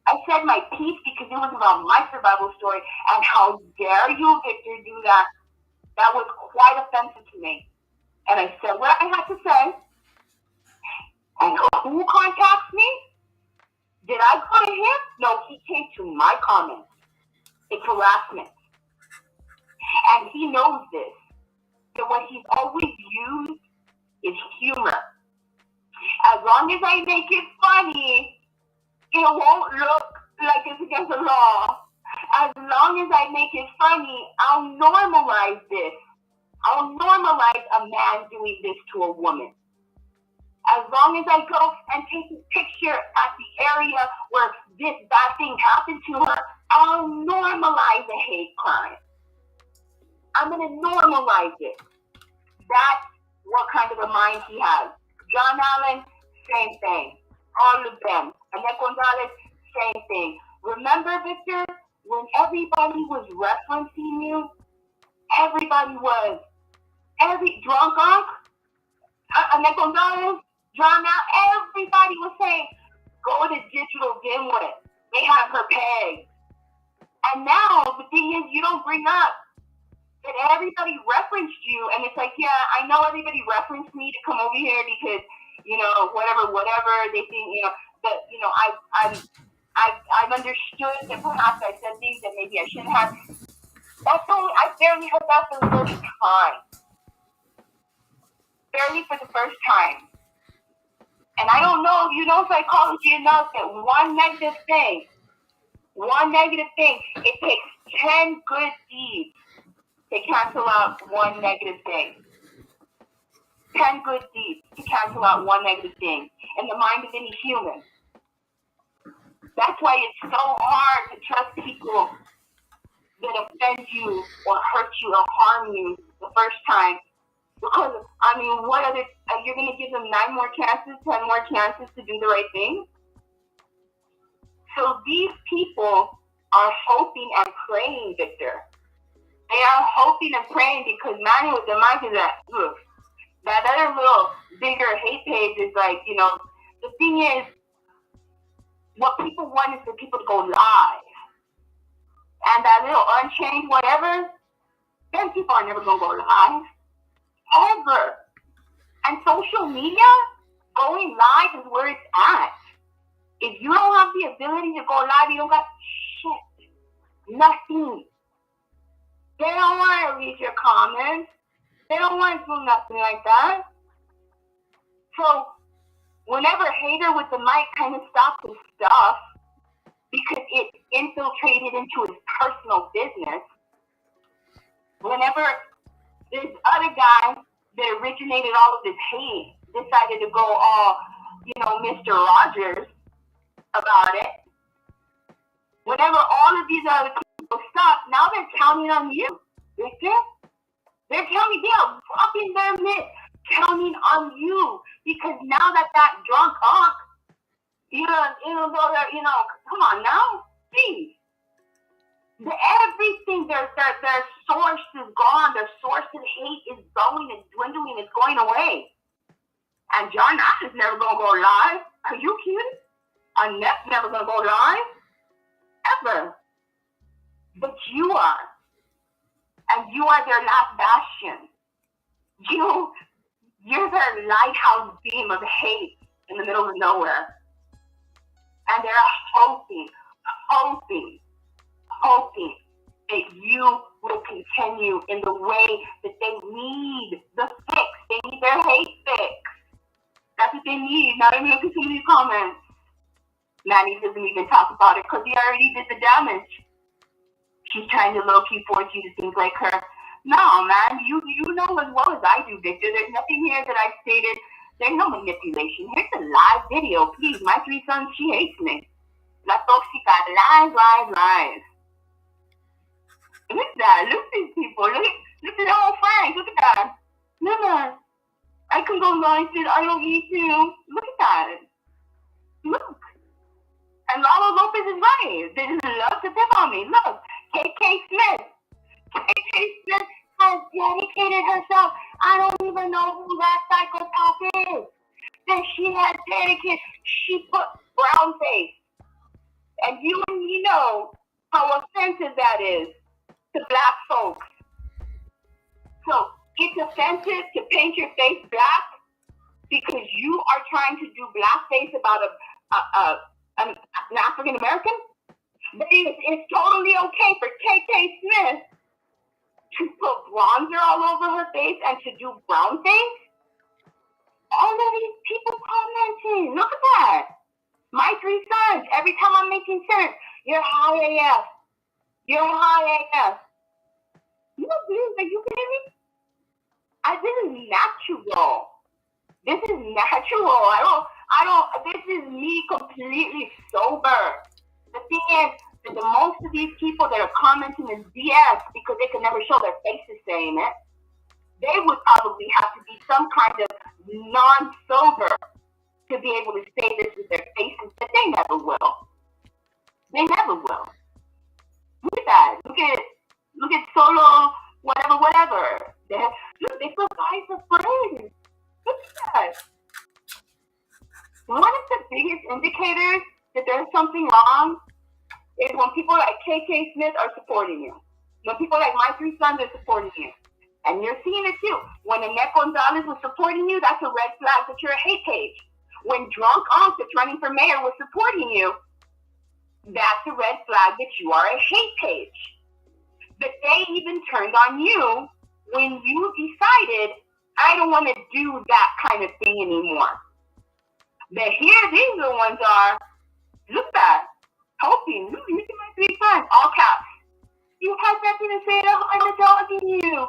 I said my piece because it was about my survival story, and how dare you, Victor, do that. That was quite offensive to me. And I said what I had to say. And who contacts me? Did I go to him? No, he came to my comments. It's harassment. And he knows this. So what he's always used is humor. As long as I make it funny, it won't look like it's against the law. As long as I make it funny, I'll normalize this. I'll normalize a man doing this to a woman. As long as I go and take a picture at the area where this bad thing happened to her, I'll normalize a hate crime. I'm going to normalize it. That's what kind of a mind he has. John Allen, same thing. All of them. Annette Gonzalez, same thing. Remember, Victor, when everybody was referencing you, everybody was. Every drunk unc, Annette Gonzalez, John Allen, everybody was saying, go to Digital Dimwit. They have her pegged. And now, the thing is, you don't bring up that everybody referenced you, and it's like, yeah, I know everybody referenced me to come over here because, whatever they think, but I've understood that perhaps I said things that maybe I shouldn't have. That's only, I barely heard that for the first time. Barely for the first time. And I don't know if you know psychology enough that one negative thing, it takes 10 good deeds to cancel out one negative thing. 10 good deeds to cancel out one negative thing in the mind of any human. That's why it's so hard to trust people that offend you or hurt you or harm you the first time. Because, what other, you're going to give them 9 more chances, 10 more chances to do the right thing? So these people are hoping and praying, Victor. They are hoping and praying because Manny with the mic is that other little bigger hate page is like, the thing is, what people want is for people to go live. And that little unchained whatever, then people are never going to go live. Ever. And social media, going live is where it's at. If you don't have the ability to go live, you don't got shit. Nothing. They don't want to read your comments. They don't want to do nothing like that. So, whenever Hater with the mic kind of stopped his stuff, because it infiltrated into his personal business, whenever this other guy that originated all of this hate decided to go all, Mr. Rogers about it, whenever all of these other people stop, now they're counting on you, Victor. They're dropping their mitt, counting on you, because now that drunk unc, come on now, please. Everything, their source is gone. Their source of hate is going, it's dwindling, it's going away. And John Nash is never going to go live. Are you kidding? Annette's never going to go live. Ever. But you are. And you are their last bastion. You're their lighthouse beam of hate in the middle of nowhere. And they're hoping that you will continue in the way that they need the fix. They need their hate fix. That's what they need. Not even look at some of these comments. Manny doesn't even talk about it because he already did the damage. She's trying to low-key force you to think like her. No, man, you know as well as I do, Victor. There's nothing here that I stated. There's no manipulation. Here's a live video. Please, my 3 sons, she hates me. La toxica, lies. Look at that. Look at these people. Look at their whole friends. Look at that. Mama, I can go live, I don't need to. Look at that. Look. And Lalo Lopez is right. They just love to pick on me. Look, KK Smith. KK Smith has dedicated herself. I don't even know who that psychopath is. That she has dedicated. She put brown face. And you know how offensive that is to black folks. So it's offensive to paint your face black because you are trying to do blackface about an African American. But it's totally okay for KK Smith to put bronzer all over her face and to do brown face. All of these people commenting. Look at that. My 3 sons. Every time I'm making sense, you're high AF. You're high AF. You know, dude, are you kidding me? This is natural. This is natural. This is me completely sober. The thing is that the most of these people that are commenting is BS because they can never show their faces saying it. They would probably have to be some kind of non-sober to be able to say this with their faces, but they never will. They never will. Look at that. Look at Solo, whatever. They feel guys afraid. Look at that. One of the biggest indicators that there's something wrong is when people like KK Smith are supporting you. When people like my 3 sons are supporting you. And you're seeing it too. When Annette Gonzalez was supporting you, that's a red flag that you're a hate page. When Drunk Unc that's running for mayor was supporting you, that's a red flag that you are a hate page. But they even turned on you when you decided, I don't want to do that kind of thing anymore. But here these little ones are, look at that, hoping, look at my 3 sons, all caps. You have nothing to say to I'm dogging you.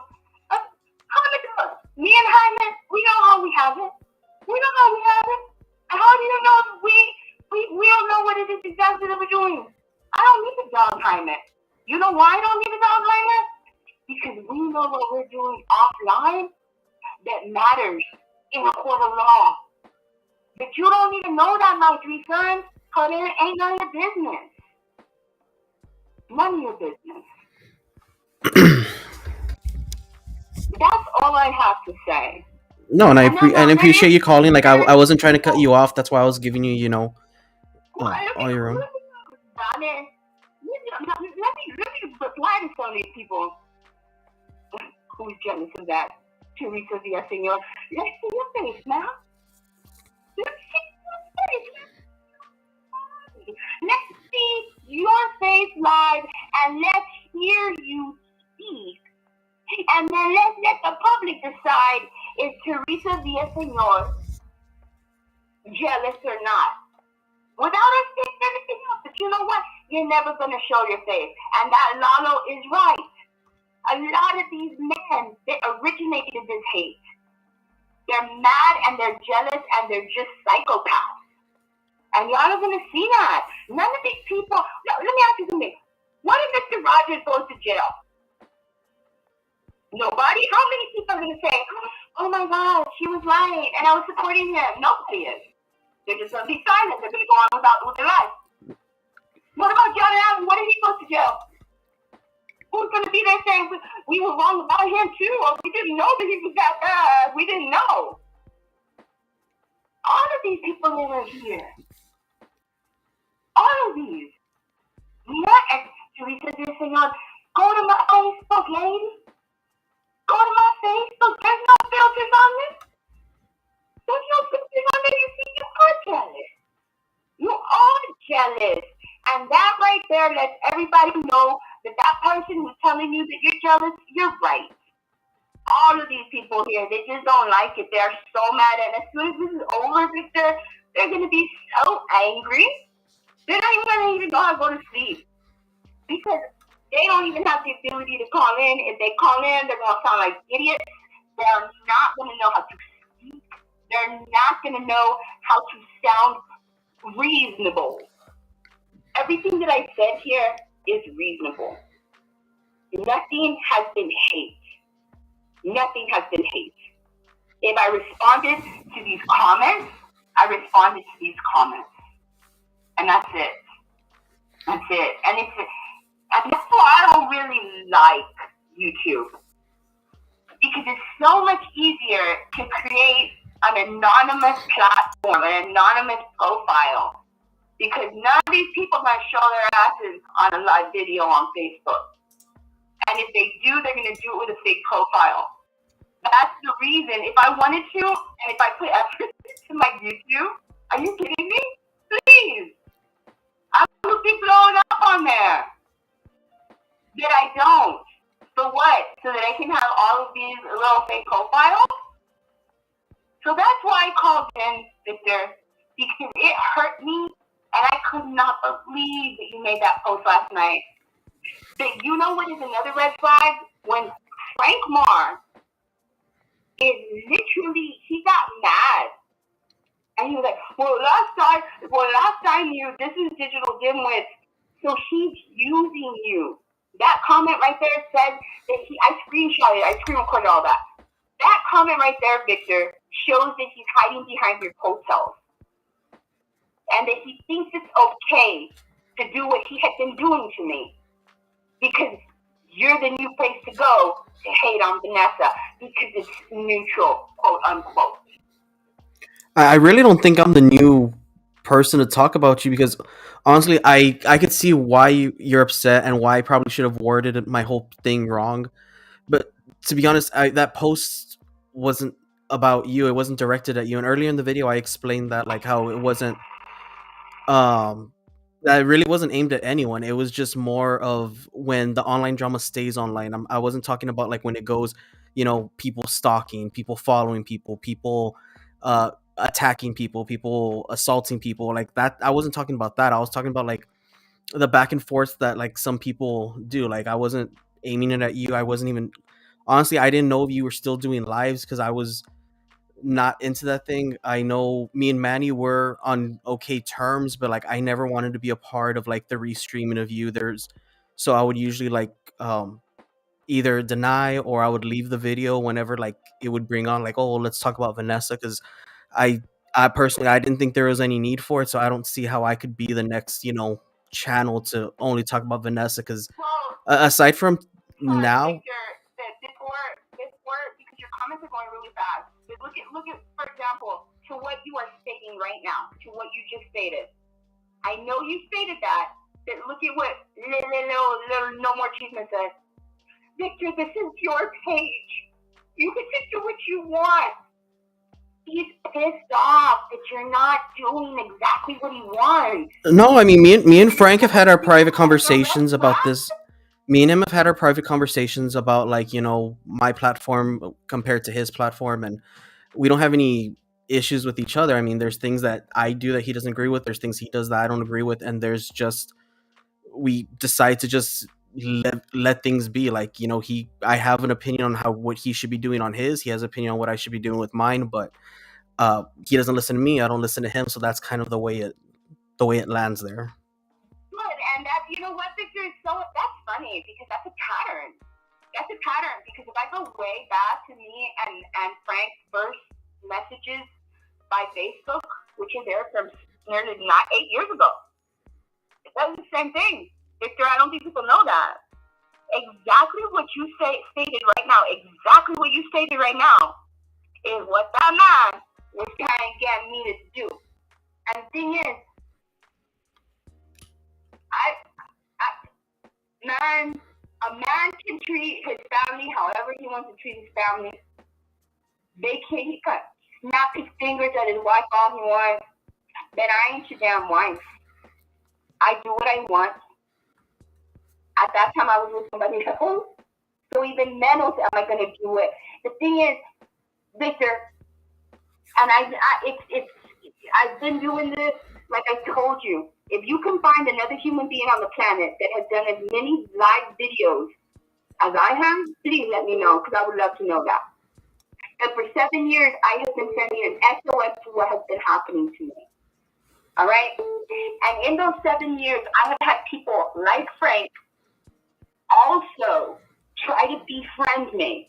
Me and Hyman, we know how we have it. And how do you know that we don't know what it is exactly that we're doing? I don't need to dog Hyman. You know why I don't need to dog Hyman? Because we know what we're doing offline that matters in a court of law. But you don't even know that, my 3 sons, because it ain't none of your business. None of your business. That's all I have to say. No, and I appreciate you calling. Like I wasn't trying to cut you off. That's why I was giving you, all your own. Let me reply to some of these people who's jealous of that. Teresa Villaseñor. Let's see your face now. Let's see your face live and let's hear you speak. And then let's let the public decide if Teresa Villaseñor jealous or not. Without us saying anything else, but you know what? You're never going to show your face. And that Lalo is right. A lot of these men that originated this hate, they're mad and they're jealous and they're just psychopaths. And y'all are going to see that. None of these people, let me ask you something. What if Mr. Rogers goes to jail? Nobody? How many people are going to say, oh my God, she was right and I was supporting him? Nobody is. They're just going to be silent. They're going to go on with their life. What about John Allen? What if he goes to jail? Who's going to be there saying we were wrong about him too, or we didn't know that he was that bad? We didn't know. All of these people that are here, all of these, Teresa, you're saying on, go to my Facebook, lady. Go to my Facebook. There's no filters on this. There's no filters on there. You see, you are jealous. You are jealous. And that right there lets everybody know that that person who's telling you that you're jealous, you're right. All of these people here, they just don't like it. They're so mad. And as soon as this is over, Victor, they're going to be so angry. They're not even going to even know how to go to sleep. Because they don't even have the ability to call in. If they call in, they're going to sound like idiots. They're not going to know how to speak. They're not going to know how to sound reasonable. Everything that I said here is reasonable. Nothing has been hate. Nothing has been hate. If I responded to these comments, I responded to these comments. And that's it. That's it. And that's why I don't really like YouTube. Because it's so much easier to create an anonymous platform, an anonymous profile. Because none of these people are going to show their asses on a live video on Facebook. And if they do, they're going to do it with a fake profile. That's the reason. If I wanted to, and if I put effort into my YouTube, are you kidding me? Please. I would be blown up on there. Yet I don't. For what? So that I can have all of these little fake profiles? So that's why I called in, Victor, because it hurt me, and I could not believe that you made that post last night. But you know what is another red flag? When Frank Marr is literally, he got mad. And he was like, well, last time this is digital dimwits. So he's using you. That comment right there said that I screenshotted, I screen recorded all that. That comment right there, Victor, shows that he's hiding behind your coattails. And that he thinks it's okay to do what he had been doing to me. Because you're the new place to go to hate on Vanessa. Because it's neutral, quote unquote. I really don't think I'm the new person to talk about you because honestly, I could see why you're upset and why I probably should have worded my whole thing wrong. But to be honest, that post wasn't about you. It wasn't directed at you. And earlier in the video, I explained that like how it wasn't um that it really wasn't aimed at anyone. It was just more of when the online drama stays online. I wasn't talking about like when it goes, people stalking, people following people, people attacking people, people assaulting people like that. I wasn't talking about that. I was talking about like the back and forth that like some people do. Like I wasn't aiming it at you. I wasn't even honestly. I didn't know if you were still doing lives because I was not into that thing. I know me and Manny were on okay terms, but like I never wanted to be a part of like the restreaming of you. So I would usually like either deny or I would leave the video whenever like it would bring on like, oh, let's talk about Vanessa because I I personally I didn't think there was any need for it, so I don't see how I could be the next channel to only talk about Vanessa because Well, aside from now. Victor, that before, because your comments are going really fast. But look at, for example, to what you are stating right now, to what you just stated. I know you stated that, but look at what little No More Achievement says. Victor, this is your page. You can just do what you want. He's pissed off that you're not doing exactly what he wants. No, I mean me and Frank have had our private conversations about this. Me and him have had our private conversations about like my platform compared to his platform, and we don't have any issues with each other. I mean, there's things that I do that he doesn't agree with. There's things he does that I don't agree with, and there's just we decide to just let things be. Like I have an opinion on how what he should be doing on his. He has an opinion on what I should be doing with mine, but he doesn't listen to me. I don't listen to him. So that's kind of the way it lands there. Good, and that what, Victor, is that's funny because that's a pattern. That's a pattern because if I go way back to me and Frank's first messages by Facebook, which is there from nearly not 8 years ago, that was the same thing. Victor, I don't think people know that. Exactly what you stated right now, exactly what you stated right now is what that man was trying to get me to do. And the thing is, Man, a man can treat his family however he wants to treat his family. He can snap his fingers at his wife all he wants. But I ain't your damn wife. I do what I want. At that time, I was with somebody else. So even men will say, am I going to do it? The thing is, Victor, and I've been doing this, like I told you. If you can find another human being on the planet that has done as many live videos as I have, please let me know, because I would love to know that. And for 7 years, I have been sending an SOS to what has been happening to me. All right? And in those 7 years, I have had people like Frank also try to befriend me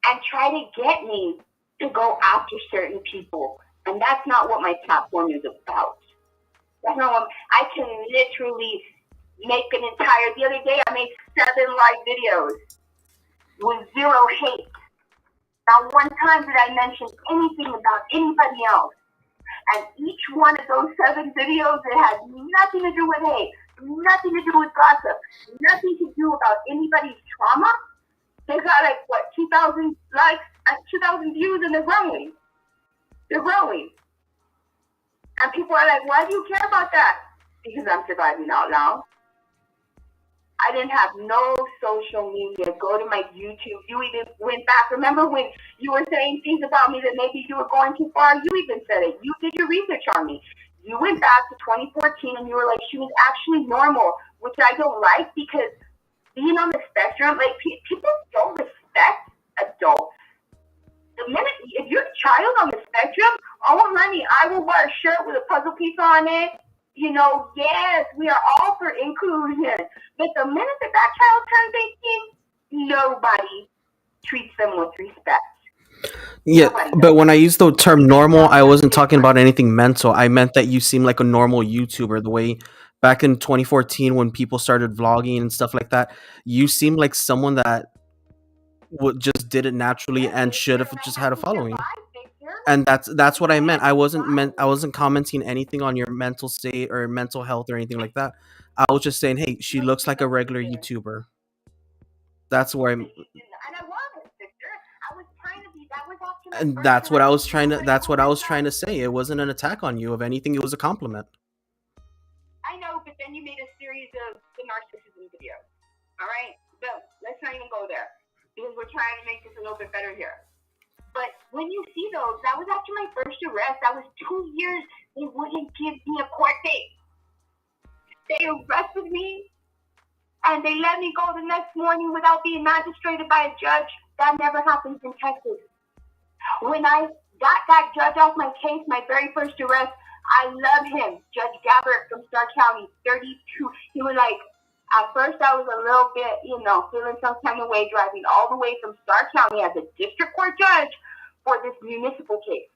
and try to get me to go after certain people. And that's not what my platform is about. That's not what I can literally make an entire. The other day, I made 7 live videos with 0 hate. Not one time did I mention anything about anybody else. And each one of those 7 videos, it had nothing to do with hate, nothing to do with gossip, nothing to do about anybody's trauma. They got like, what, 2,000 likes and 2,000 views, and they're growing. They're growing. And people are like, why do you care about that? Because I'm surviving out loud. I didn't have no social media. Go to my YouTube. You even went back. Remember when you were saying things about me that maybe you were going too far? You even said it. You did your research on me. You went back to 2014 and you were like, she was actually normal, which I don't like, because being on the spectrum, like, people don't respect adults. The minute, if you're a child on the spectrum, oh honey, I will wear a shirt with a puzzle piece on it. You know, yes, we are all for inclusion. But the minute that child turns 18, nobody treats them with respect. Yeah, but when I used the term normal, I wasn't talking about anything mental. I meant that you seem like a normal YouTuber. The way back in 2014 when people started vlogging and stuff like that, you seem like someone that would just did it naturally and should have just had a following. And that's what I meant. I wasn't commenting anything on your mental state or mental health or anything like that. I was just saying, hey, she looks like a regular YouTuber. That's where I'm. And that's what I was trying to. That's what I was trying to say. It wasn't an attack on you. If anything, it was a compliment. I know, but then you made a series of the narcissism videos. All right, but let's not even go there, because we're trying to make this a little bit better here. But when you see those, that was after my first arrest. That was 2 years. They wouldn't give me a court date. They arrested me, and they let me go the next morning without being magistrated by a judge. That never happens in Texas. When I got that judge off my case, my very first arrest, I love him, Judge Gabbert from Starr County, 32. He was like, at first I was a little bit, feeling some kind of way, driving all the way from Starr County as a district court judge for this municipal case.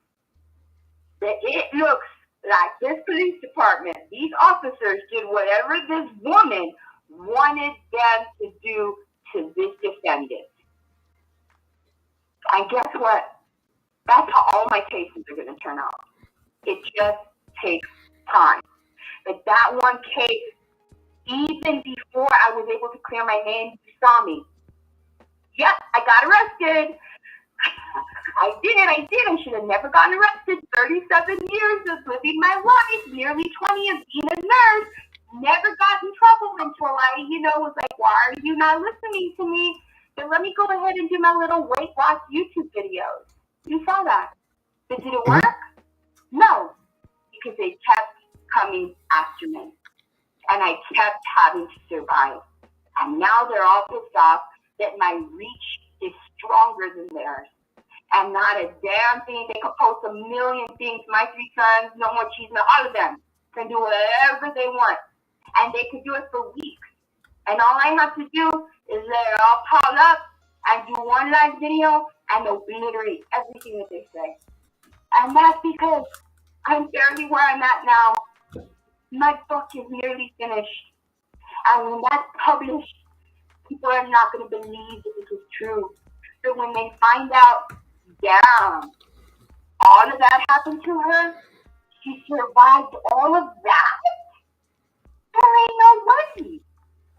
That it looks like this police department, these officers did whatever this woman wanted them to do to this defendant. And guess what? That's how all my cases are going to turn out. It just takes time. But that one case, even before I was able to clear my name, you saw me. Yep, I got arrested. I did. I should have never gotten arrested. 37 years of living my life, nearly 20 of being a nurse. Never got in trouble until I, was like, why are you not listening to me? But let me go ahead and do my little weight loss YouTube videos. You saw that. But did it work? No, because they kept coming after me. And I kept having to survive. And now they're all pissed off that my reach is stronger than theirs. And not a damn thing. They could post a million things. My 3 sons, no more cheese, all of them can do whatever they want. And they could do it for weeks. And all I have to do is let it all pile up and do one live video and obliterate everything that they say. And that's because I'm barely where I'm at now. My book is nearly finished. And when that's published, people are not going to believe that this is true. So when they find out, damn, all of that happened to her, she survived all of that, there ain't no money.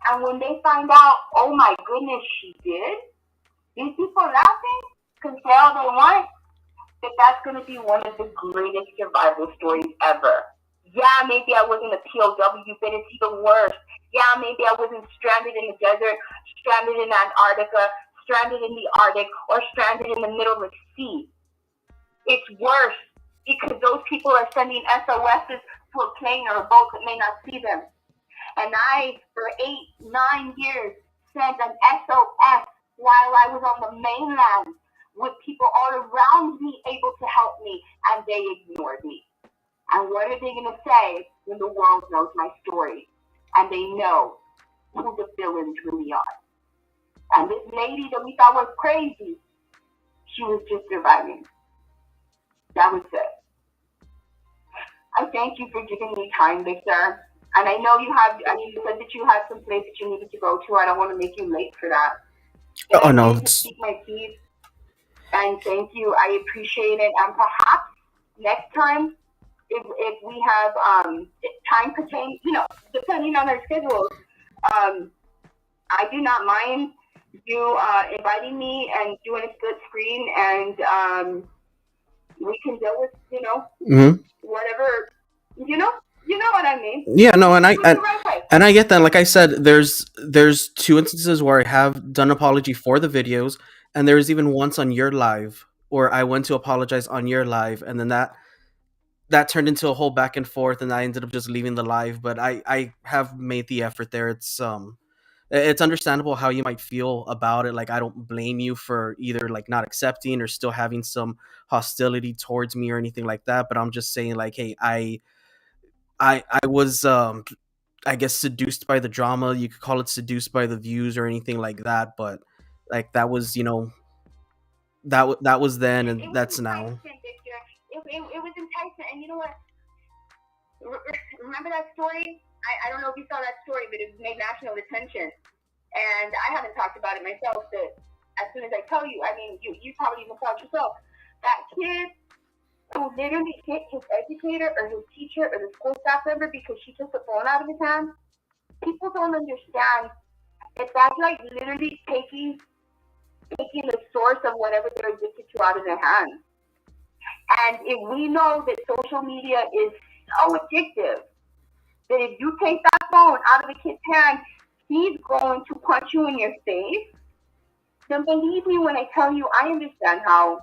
And when they find out, oh my goodness, she did, these people laughing can say all they want, that that's going to be one of the greatest survival stories ever. Yeah, maybe I wasn't a POW, but it's even worse. Yeah, maybe I wasn't stranded in the desert, stranded in Antarctica, stranded in the Arctic, or stranded in the middle of the sea. It's worse because those people are sending SOSs to a plane or a boat that may not see them. And I, for 8, 9 years, sent an SOS while I was on the mainland with people all around me able to help me, and they ignored me. And what are they going to say when the world knows my story and they know who the villains really are? And this lady that we thought was crazy, she was just surviving. That was it. I thank you for giving me time, Victor. And I know you have, I mean, you said that you had some place that you needed to go to. I don't want to make you late for that. But Oh no, I did to speak my piece. And thank you. I appreciate it. And perhaps next time, if we have time pertain, depending on our schedules, I do not mind you inviting me and doing a split screen, and we can deal with, whatever, you know what I mean. yeah, no, and Do it the right way. I get that. Like I said, there's two instances where I have done apology for the videos, and there was even once on your live where I went to apologize on your live, and then that turned into a whole back and forth, and I ended up just leaving the live. But I have made the effort there. It's understandable how you might feel about it. Like, I don't blame you for either like not accepting or still having some hostility towards me or anything like that. But I'm just saying, like, hey, I was I guess seduced by the drama. You could call it seduced by the views or anything like that. But like, that was, that was then, It and was that's now. enticing, Victor. It was enticing. And you know what? Remember that story? I don't know if you saw that story, but it made national attention. And I haven't talked about it myself, but as soon as I tell you, I mean, you probably even saw it yourself. That kid who literally hit his educator or his teacher or the school staff member because she took the phone out of his hand. People don't understand that that's like literally taking the source of whatever they're addicted to out of their hands. And if we know that social media is so addictive, that if you take that phone out of a kid's hand, he's going to punch you in your face. Then believe me when I tell you, I understand how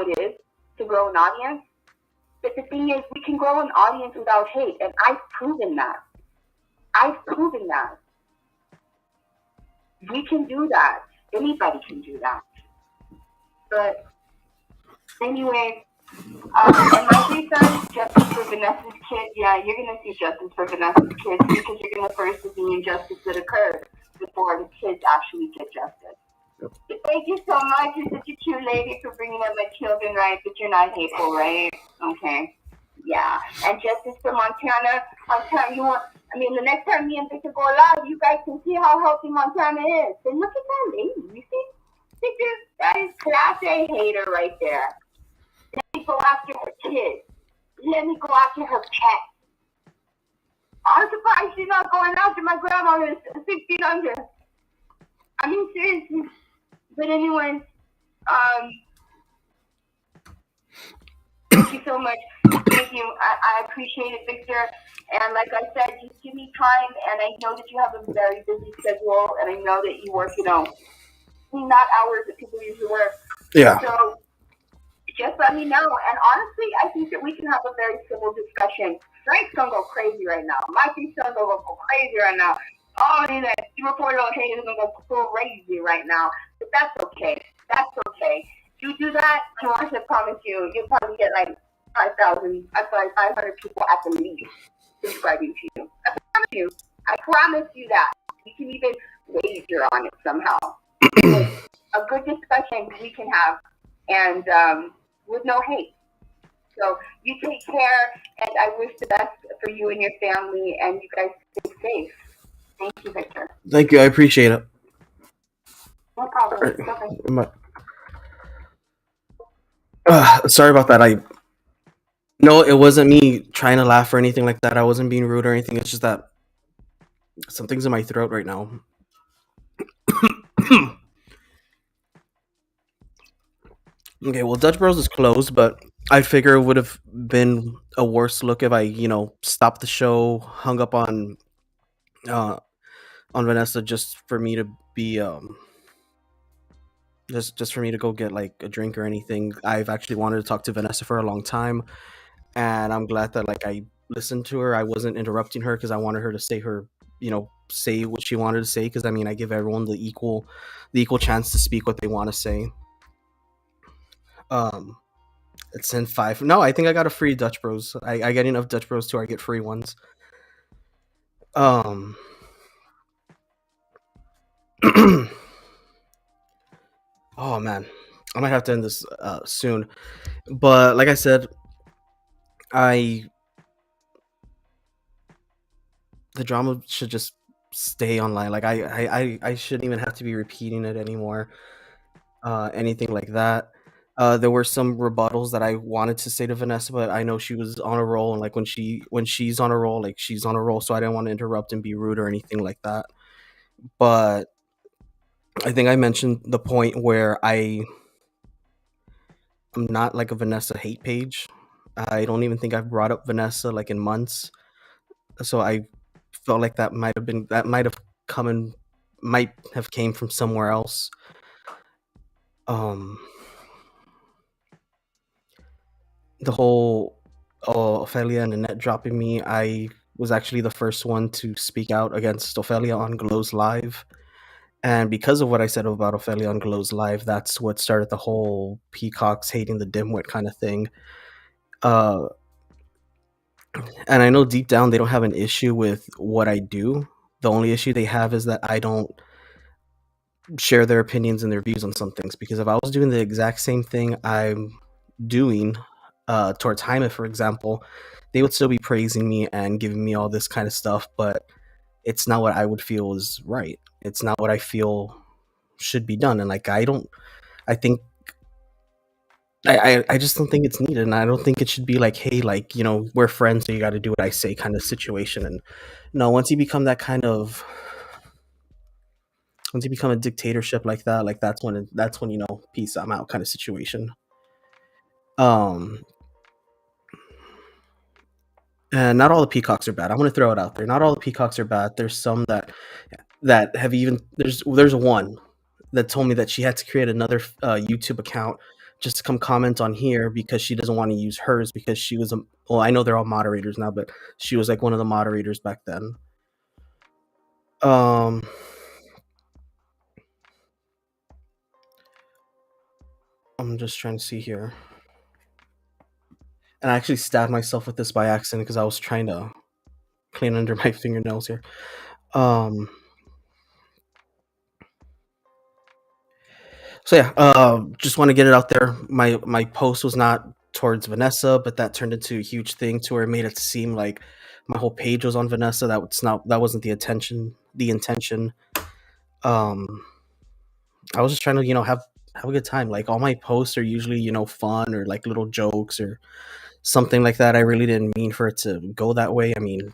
it is to grow an audience. But the thing is, we can grow an audience without hate, and I've proven that. We can do that. Anybody can do that. But anyway, and my three sons, justice for Vanessa's kid. Yeah, you're gonna see justice for Vanessa's kids because you're gonna first see the injustice that occurred before the kids actually get justice. But thank you so much. You're such a cute lady for bringing up my children, right? But you're not hateful, right? Okay. Yeah. And justice for Montana. Montana, the next time me and Victor go live, you guys can see how healthy Montana is. And look at that lady. You see? Victor, that is class A hater right there. Let me go after her kids. Let me go after her pets. I'm surprised she's not going after my grandma who's 6 feet under. I mean, seriously. But anyway, thank you so much. Thank you. I appreciate it, Victor. And like I said, just give me time. And I know that you have a very busy schedule, and I know that you work, not hours that people usually work. Yeah. So just let me know. And honestly, I think that we can have a very civil discussion. Frank's gonna go crazy right now. My son's gonna go crazy right now. Oh, that 4 little haters gonna go crazy right now. But that's okay. That's okay. You do that, and I should promise you'll probably get like 500 people at the least subscribing to you. I promise you. I promise you that. We can even wager on it somehow. A good discussion we can have, and with no hate. So you take care, and I wish the best for you and your family, and you guys stay safe. Thank you, Victor. Thank you. I appreciate it. No problem. Okay. Sorry about that. No, it wasn't me trying to laugh or anything like that. I wasn't being rude or anything. It's just that Something's in my throat right now. Okay, well, Dutch Bros is closed, but I figure it would have been a worse look if I, stopped the show, hung up uh, on Vanessa just for me to be just for me to go get like a drink or anything. I've actually wanted to talk to Vanessa for a long time, and I'm glad that like I listened to her. I wasn't interrupting her because I wanted her to say say what she wanted to say. Because I mean, I give everyone the equal chance to speak what they want to say. Um, it's in five. No, I think I got a free Dutch Bros. I get enough Dutch Bros to where I get free ones. Um, oh man, I might have to end this soon. But like I said, I the drama should just stay online. Like I shouldn't even have to be repeating it anymore. Anything like that. There were some rebuttals that I wanted to say to Vanessa, but I know she was on a roll, and like when she's on a roll, like she's on a roll, so I didn't want to interrupt and be rude or anything like that. But I think I mentioned the point where I'm not like a Vanessa hate page. I don't even think I've brought up Vanessa like in months, so I felt like that might have came from somewhere else. Um, the whole Ophelia and Annette dropping me, I was actually the first one to speak out against Ophelia on Glow's live. And because of what I said about Ophelia on Glow's live, that's what started the whole peacocks hating the dimwit kind of thing. Uh, and I know deep down they don't have an issue with what I do. The only issue they have is that I don't share their opinions and their views on some things. Because if I was doing the exact same thing I'm doing towards Jaime, for example, they would still be praising me and giving me all this kind of stuff. But it's not what I would feel is right. It's not what I feel should be done. And like I think I just don't think it's needed, and I don't think it should be like, hey, like we're friends, so you got to do what I say, kind of situation. And no, once you become a dictatorship like that, like that's when peace, I'm out, kind of situation. Um, and not all the peacocks are bad. I'm gonna throw it out there. Not all the peacocks are bad. There's some that have even there's one that told me that she had to create another YouTube account just to come comment on here because she doesn't want to use hers because she was well, I know they're all moderators now, but she was like one of the moderators back then. Um, I'm just trying to see here, and I actually stabbed myself with this by accident because I was trying to clean under my fingernails here. Um, so yeah, just want to get it out there. My post was not towards Vanessa, but that turned into a huge thing to where it made it seem like my whole page was on Vanessa. That wasn't the intention. The intention. Um, I was just trying to have a good time. Like all my posts are usually fun or like little jokes or something like that. I really didn't mean for it to go that way. I mean,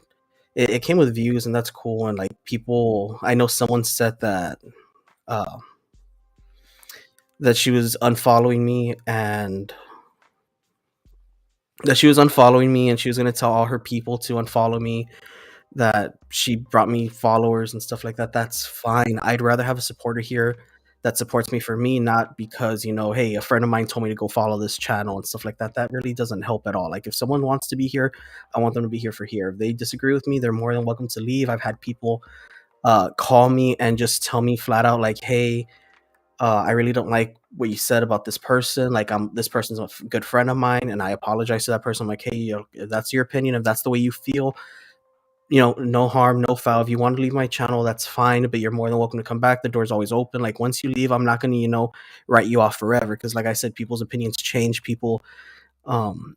it came with views and that's cool. And like people, I know someone said uh, that she was unfollowing me and she was going to tell all her people to unfollow me, that she brought me followers and stuff like that. That's fine. I'd rather have a supporter here that supports me for me, not because hey, a friend of mine told me to go follow this channel and stuff like that. That really doesn't help at all. Like if someone wants to be here, I want them to be here for here. If they disagree with me, they're more than welcome to leave. I've had people call me and just tell me flat out like, hey, I really don't like what you said about this person. Like, this person's a good friend of mine, and I apologize to that person. I'm like, hey, if that's your opinion, if that's the way you feel, no harm, no foul. If you want to leave my channel, that's fine, but you're more than welcome to come back. The door's always open. Like, once you leave, I'm not going to, write you off forever. Because, like I said, people's opinions change. Um,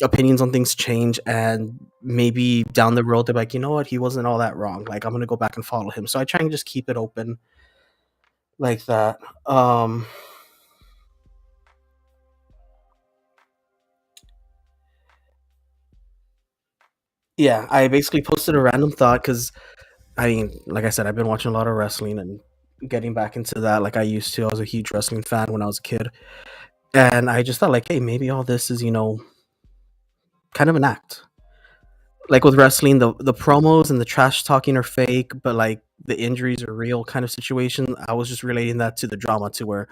opinions on things change, and maybe down the road, they're like, you know what, he wasn't all that wrong. Like, I'm going to go back and follow him. So I try and just keep it open like that. Yeah, I basically posted a random thought because I mean, like I said, I've been watching a lot of wrestling and getting back into that like I used to. I was a huge wrestling fan when I was a kid. And I just thought like, hey, maybe all this is, kind of an act. Like with wrestling, the promos and the trash talking are fake, but like the injuries are real kind of situation. I was just relating that to the drama to where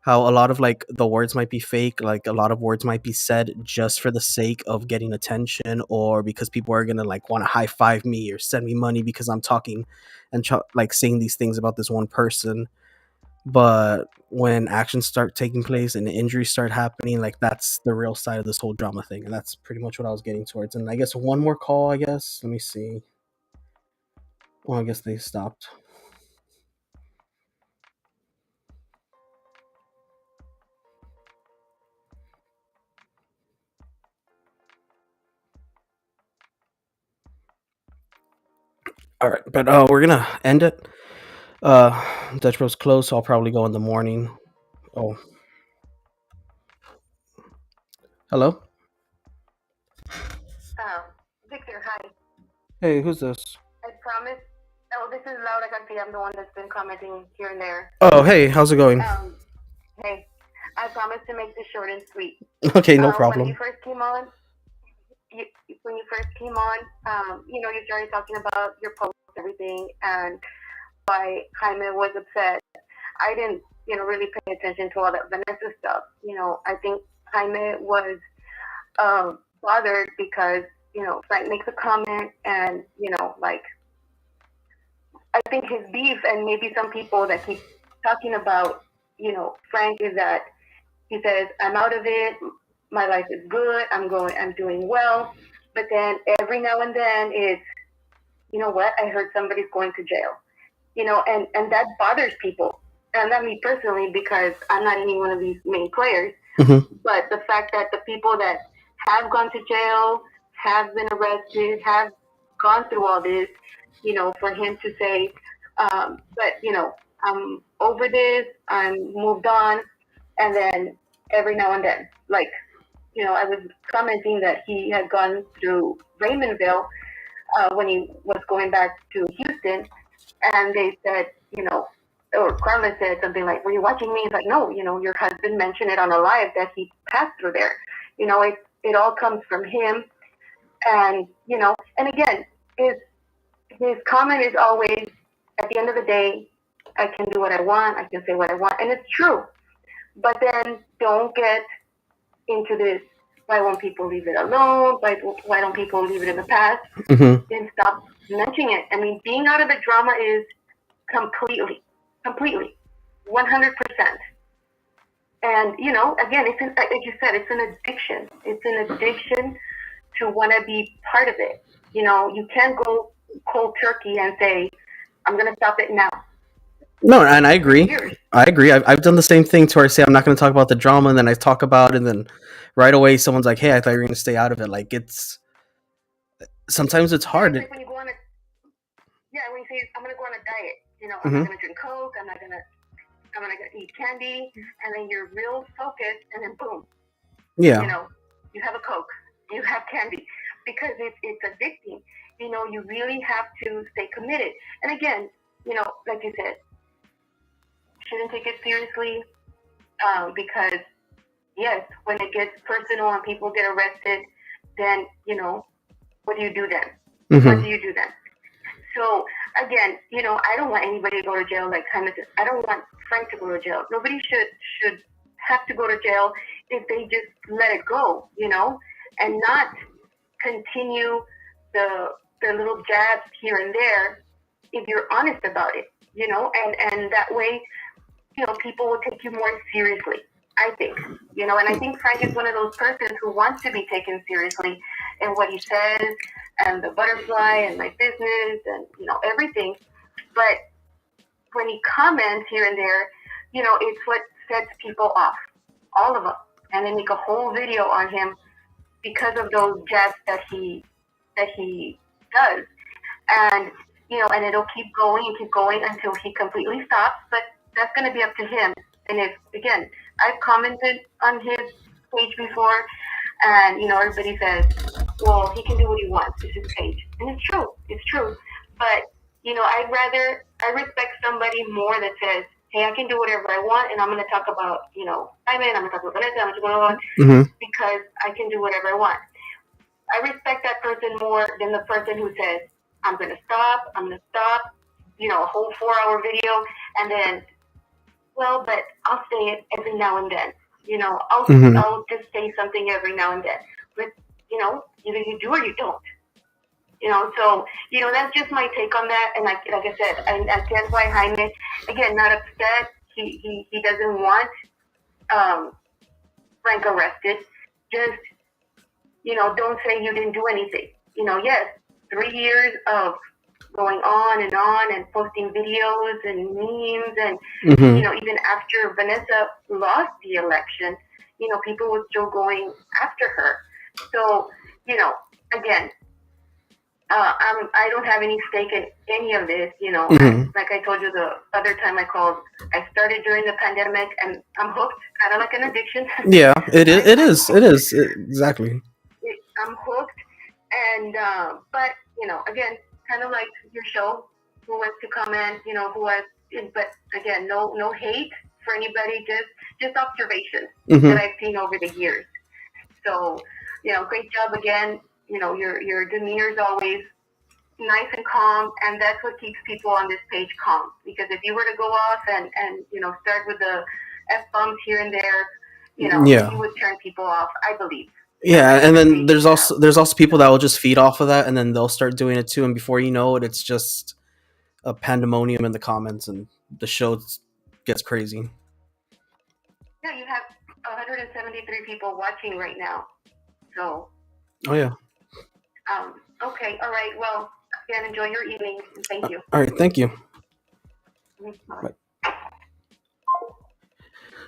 how a lot of like the words might be fake, like a lot of words might be said just for the sake of getting attention or because people are gonna like want to high five me or send me money because I'm talking and like saying these things about this one person. But when actions start taking place and injuries start happening, like that's the real side of this whole drama thing, and that's pretty much what I was getting towards. And I guess one more call. I guess let me see. Well, I guess they stopped. All right, but we're gonna end it. Dutch Bros closed, so I'll probably go in the morning. Oh, hello. Victor, hi. Hey, who's this? I promise. Oh, this is Laura Garcia. I'm the one that's been commenting here and there. Oh, hey, how's it going? Hey, I promise to make this short and sweet. Okay, no When you problem. first came on, when you first came on, you started talking about your post and everything and why Jaime was upset. I didn't, really pay attention to all that Vanessa stuff. I think Jaime was bothered because, Frank makes a comment and, like, I think his beef and maybe some people that keep talking about, Frank is that he says, I'm out of it, my life is good, I'm doing well. But then every now and then it's, you know what, I heard somebody's going to jail. And that bothers people. And not me personally because I'm not any one of these main players. Mm-hmm. But the fact that the people that have gone to jail, have been arrested, have gone through all this, for him to say, but I'm over this, I'm moved on, and then every now and then, like, I was commenting that he had gone through Raymondville when he was going back to Houston, and they said, or Carla said something like, "Were you watching me?" He's like, "No, your husband mentioned it on a live that he passed through there." It all comes from him, and and again, his comment is always, at the end of the day, I can do what I want, I can say what I want, and it's true. But then don't get into this. Why won't people leave it alone? Why don't people leave it in the past? Mm-hmm. Then stop mentioning it. I mean, being out of the drama is completely, 100%. And again, like you said, it's an addiction. It's an addiction to want to be part of it. You can't go cold turkey and say, I'm going to stop it now. No, and I agree. I agree. I've done the same thing to where I say I'm not going to talk about the drama, and then I talk about it, and then right away someone's like, "Hey, I thought you were going to stay out of it." Like it's sometimes it's Yeah, hard. it's like when you go on a, yeah, when you say, I'm going to go on a diet, I'm Mm-hmm. not going to drink Coke, I'm going to eat candy, and then you're real focused, and then boom, Yeah. you have a Coke, you have candy, because it's addicting. You really have to stay committed. And again, like you said, shouldn't take it seriously, because yes, when it gets personal and people get arrested, then what do you do then? Mm-hmm. What do you do then? So again, I don't want anybody to go to jail. Like Jaime said, I don't want Frank to go to jail. Nobody should have to go to jail if they just let it go, and not continue the little jabs here and there if you're honest about it, and that way, people will take you more seriously. I think, and I think Frank is one of those persons who wants to be taken seriously in what he says and the butterfly and my business and everything. But when he comments here and there, it's what sets people off, all of them, and they make a whole video on him because of those jabs that he does, and and it'll keep going and keep going until he completely stops. But that's going to be up to him. And if again, I've commented on his page before, and everybody says, well, he can do what he wants. It's his page, and it's true. It's true. But I respect somebody more that says, hey, I can do whatever I want, and I'm going to talk about, Simon, I'm going to talk about Vanessa, I'm going to talk about because I can do whatever I want. I respect that person more than the person who says, I'm going to stop, a whole 4 hour video, and then, well, but I'll say it every now and then. I'll just say something every now and then. But, either you do or you don't. So, that's just my take on that. And like I said, I stand by Jaime. Again, not upset. He doesn't want Frank arrested. Just, don't say you didn't do anything. Yes, 3 years of going on and posting videos and memes and, even after Vanessa lost the election, people were still going after her. So, again, I don't have any stake in any of this. Like I told you the other time I called, I started during the pandemic, and I'm hooked, kind of like an addiction. Yeah, it is. It is. It is exactly. I'm hooked, and but again, kind of like your show, who wants to comment, who has, but again, no hate for anybody, just observations that I've seen over the years. So, great job again. Your demeanor is always nice and calm, and that's what keeps people on this page calm. Because if you were to go off and start with the f bombs here and there, you would turn people off, I believe. Yeah, and then there's also people that will just feed off of that, and then they'll start doing it too, and before you know it, it's just a pandemonium in the comments, and the show gets crazy. Yeah, you have 173 people watching right now. So. Oh yeah. Okay. All right. Well, again, enjoy your evening. Thank you. All right. Thank you. Bye.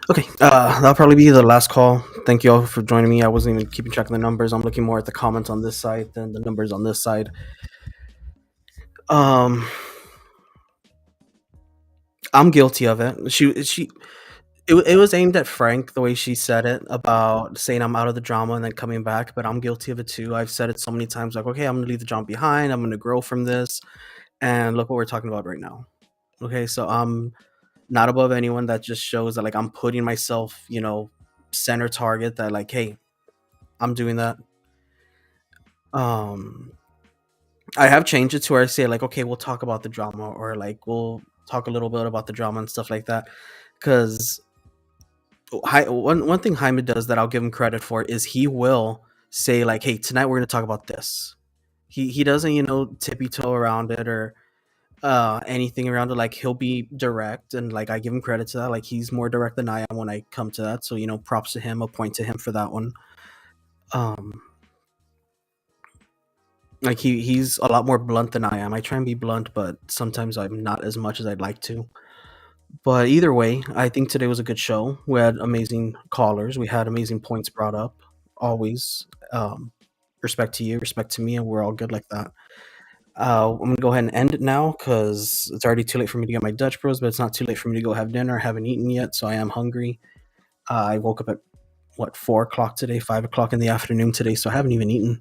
Okay, that'll probably be the last call. Thank you all for joining me. I wasn't even keeping track of the numbers. I'm looking more at the comments on this side than the numbers on this side. I'm guilty of it. It was aimed at Frank the way she said it about saying I'm out of the drama and then coming back, but I'm guilty of it too. I've said it so many times, like, okay, I'm gonna leave the drama behind. I'm gonna grow from this, and look what we're talking about right now. Okay, so I'm not above anyone. That just shows that like I'm putting myself, center target. That like, hey, I'm doing that. Um, I have changed it to where I say like, okay, we'll talk about the drama, or like we'll talk a little bit about the drama and stuff like that, because one thing Jaime does that I'll give him credit for is he will say like, "Hey, tonight we're going to talk about this." He doesn't tippy toe around it or anything around it. Like he'll be direct, and like I give him credit to that. Like he's more direct than I am when I come to that. So props to him. A point to him for that one. Um, like he's a lot more blunt than I am. I try and be blunt, but sometimes I'm not as much as I'd like to. But either way, I think today was a good show. We had amazing callers. We had amazing points brought up. Always. Respect to you, respect to me, and we're all good like that. I'm gonna go ahead and end it now because it's already too late for me to get my Dutch Bros, but it's not too late for me to go have dinner. I haven't eaten yet, so I am hungry. I woke up at 4 o'clock today, 5 o'clock in the afternoon today, so I haven't even eaten.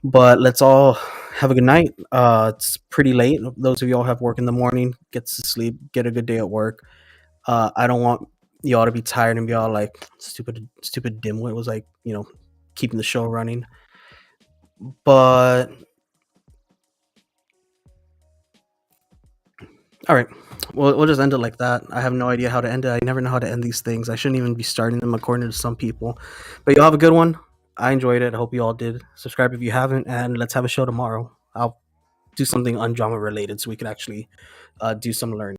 But let's all have a good night. It's pretty late. Those of y'all have work in the morning, get to sleep, get a good day at work. I don't want y'all to be tired and be all like stupid dimwit was like keeping the show running. But all right, we'll just end it like that. I have no idea how to end it. I never know how to end these things. I shouldn't even be starting them according to some people. But y'all have a good one. I enjoyed it. I hope you all did. Subscribe if you haven't, and let's have a show tomorrow. I'll do something undrama related so we can actually do some learning.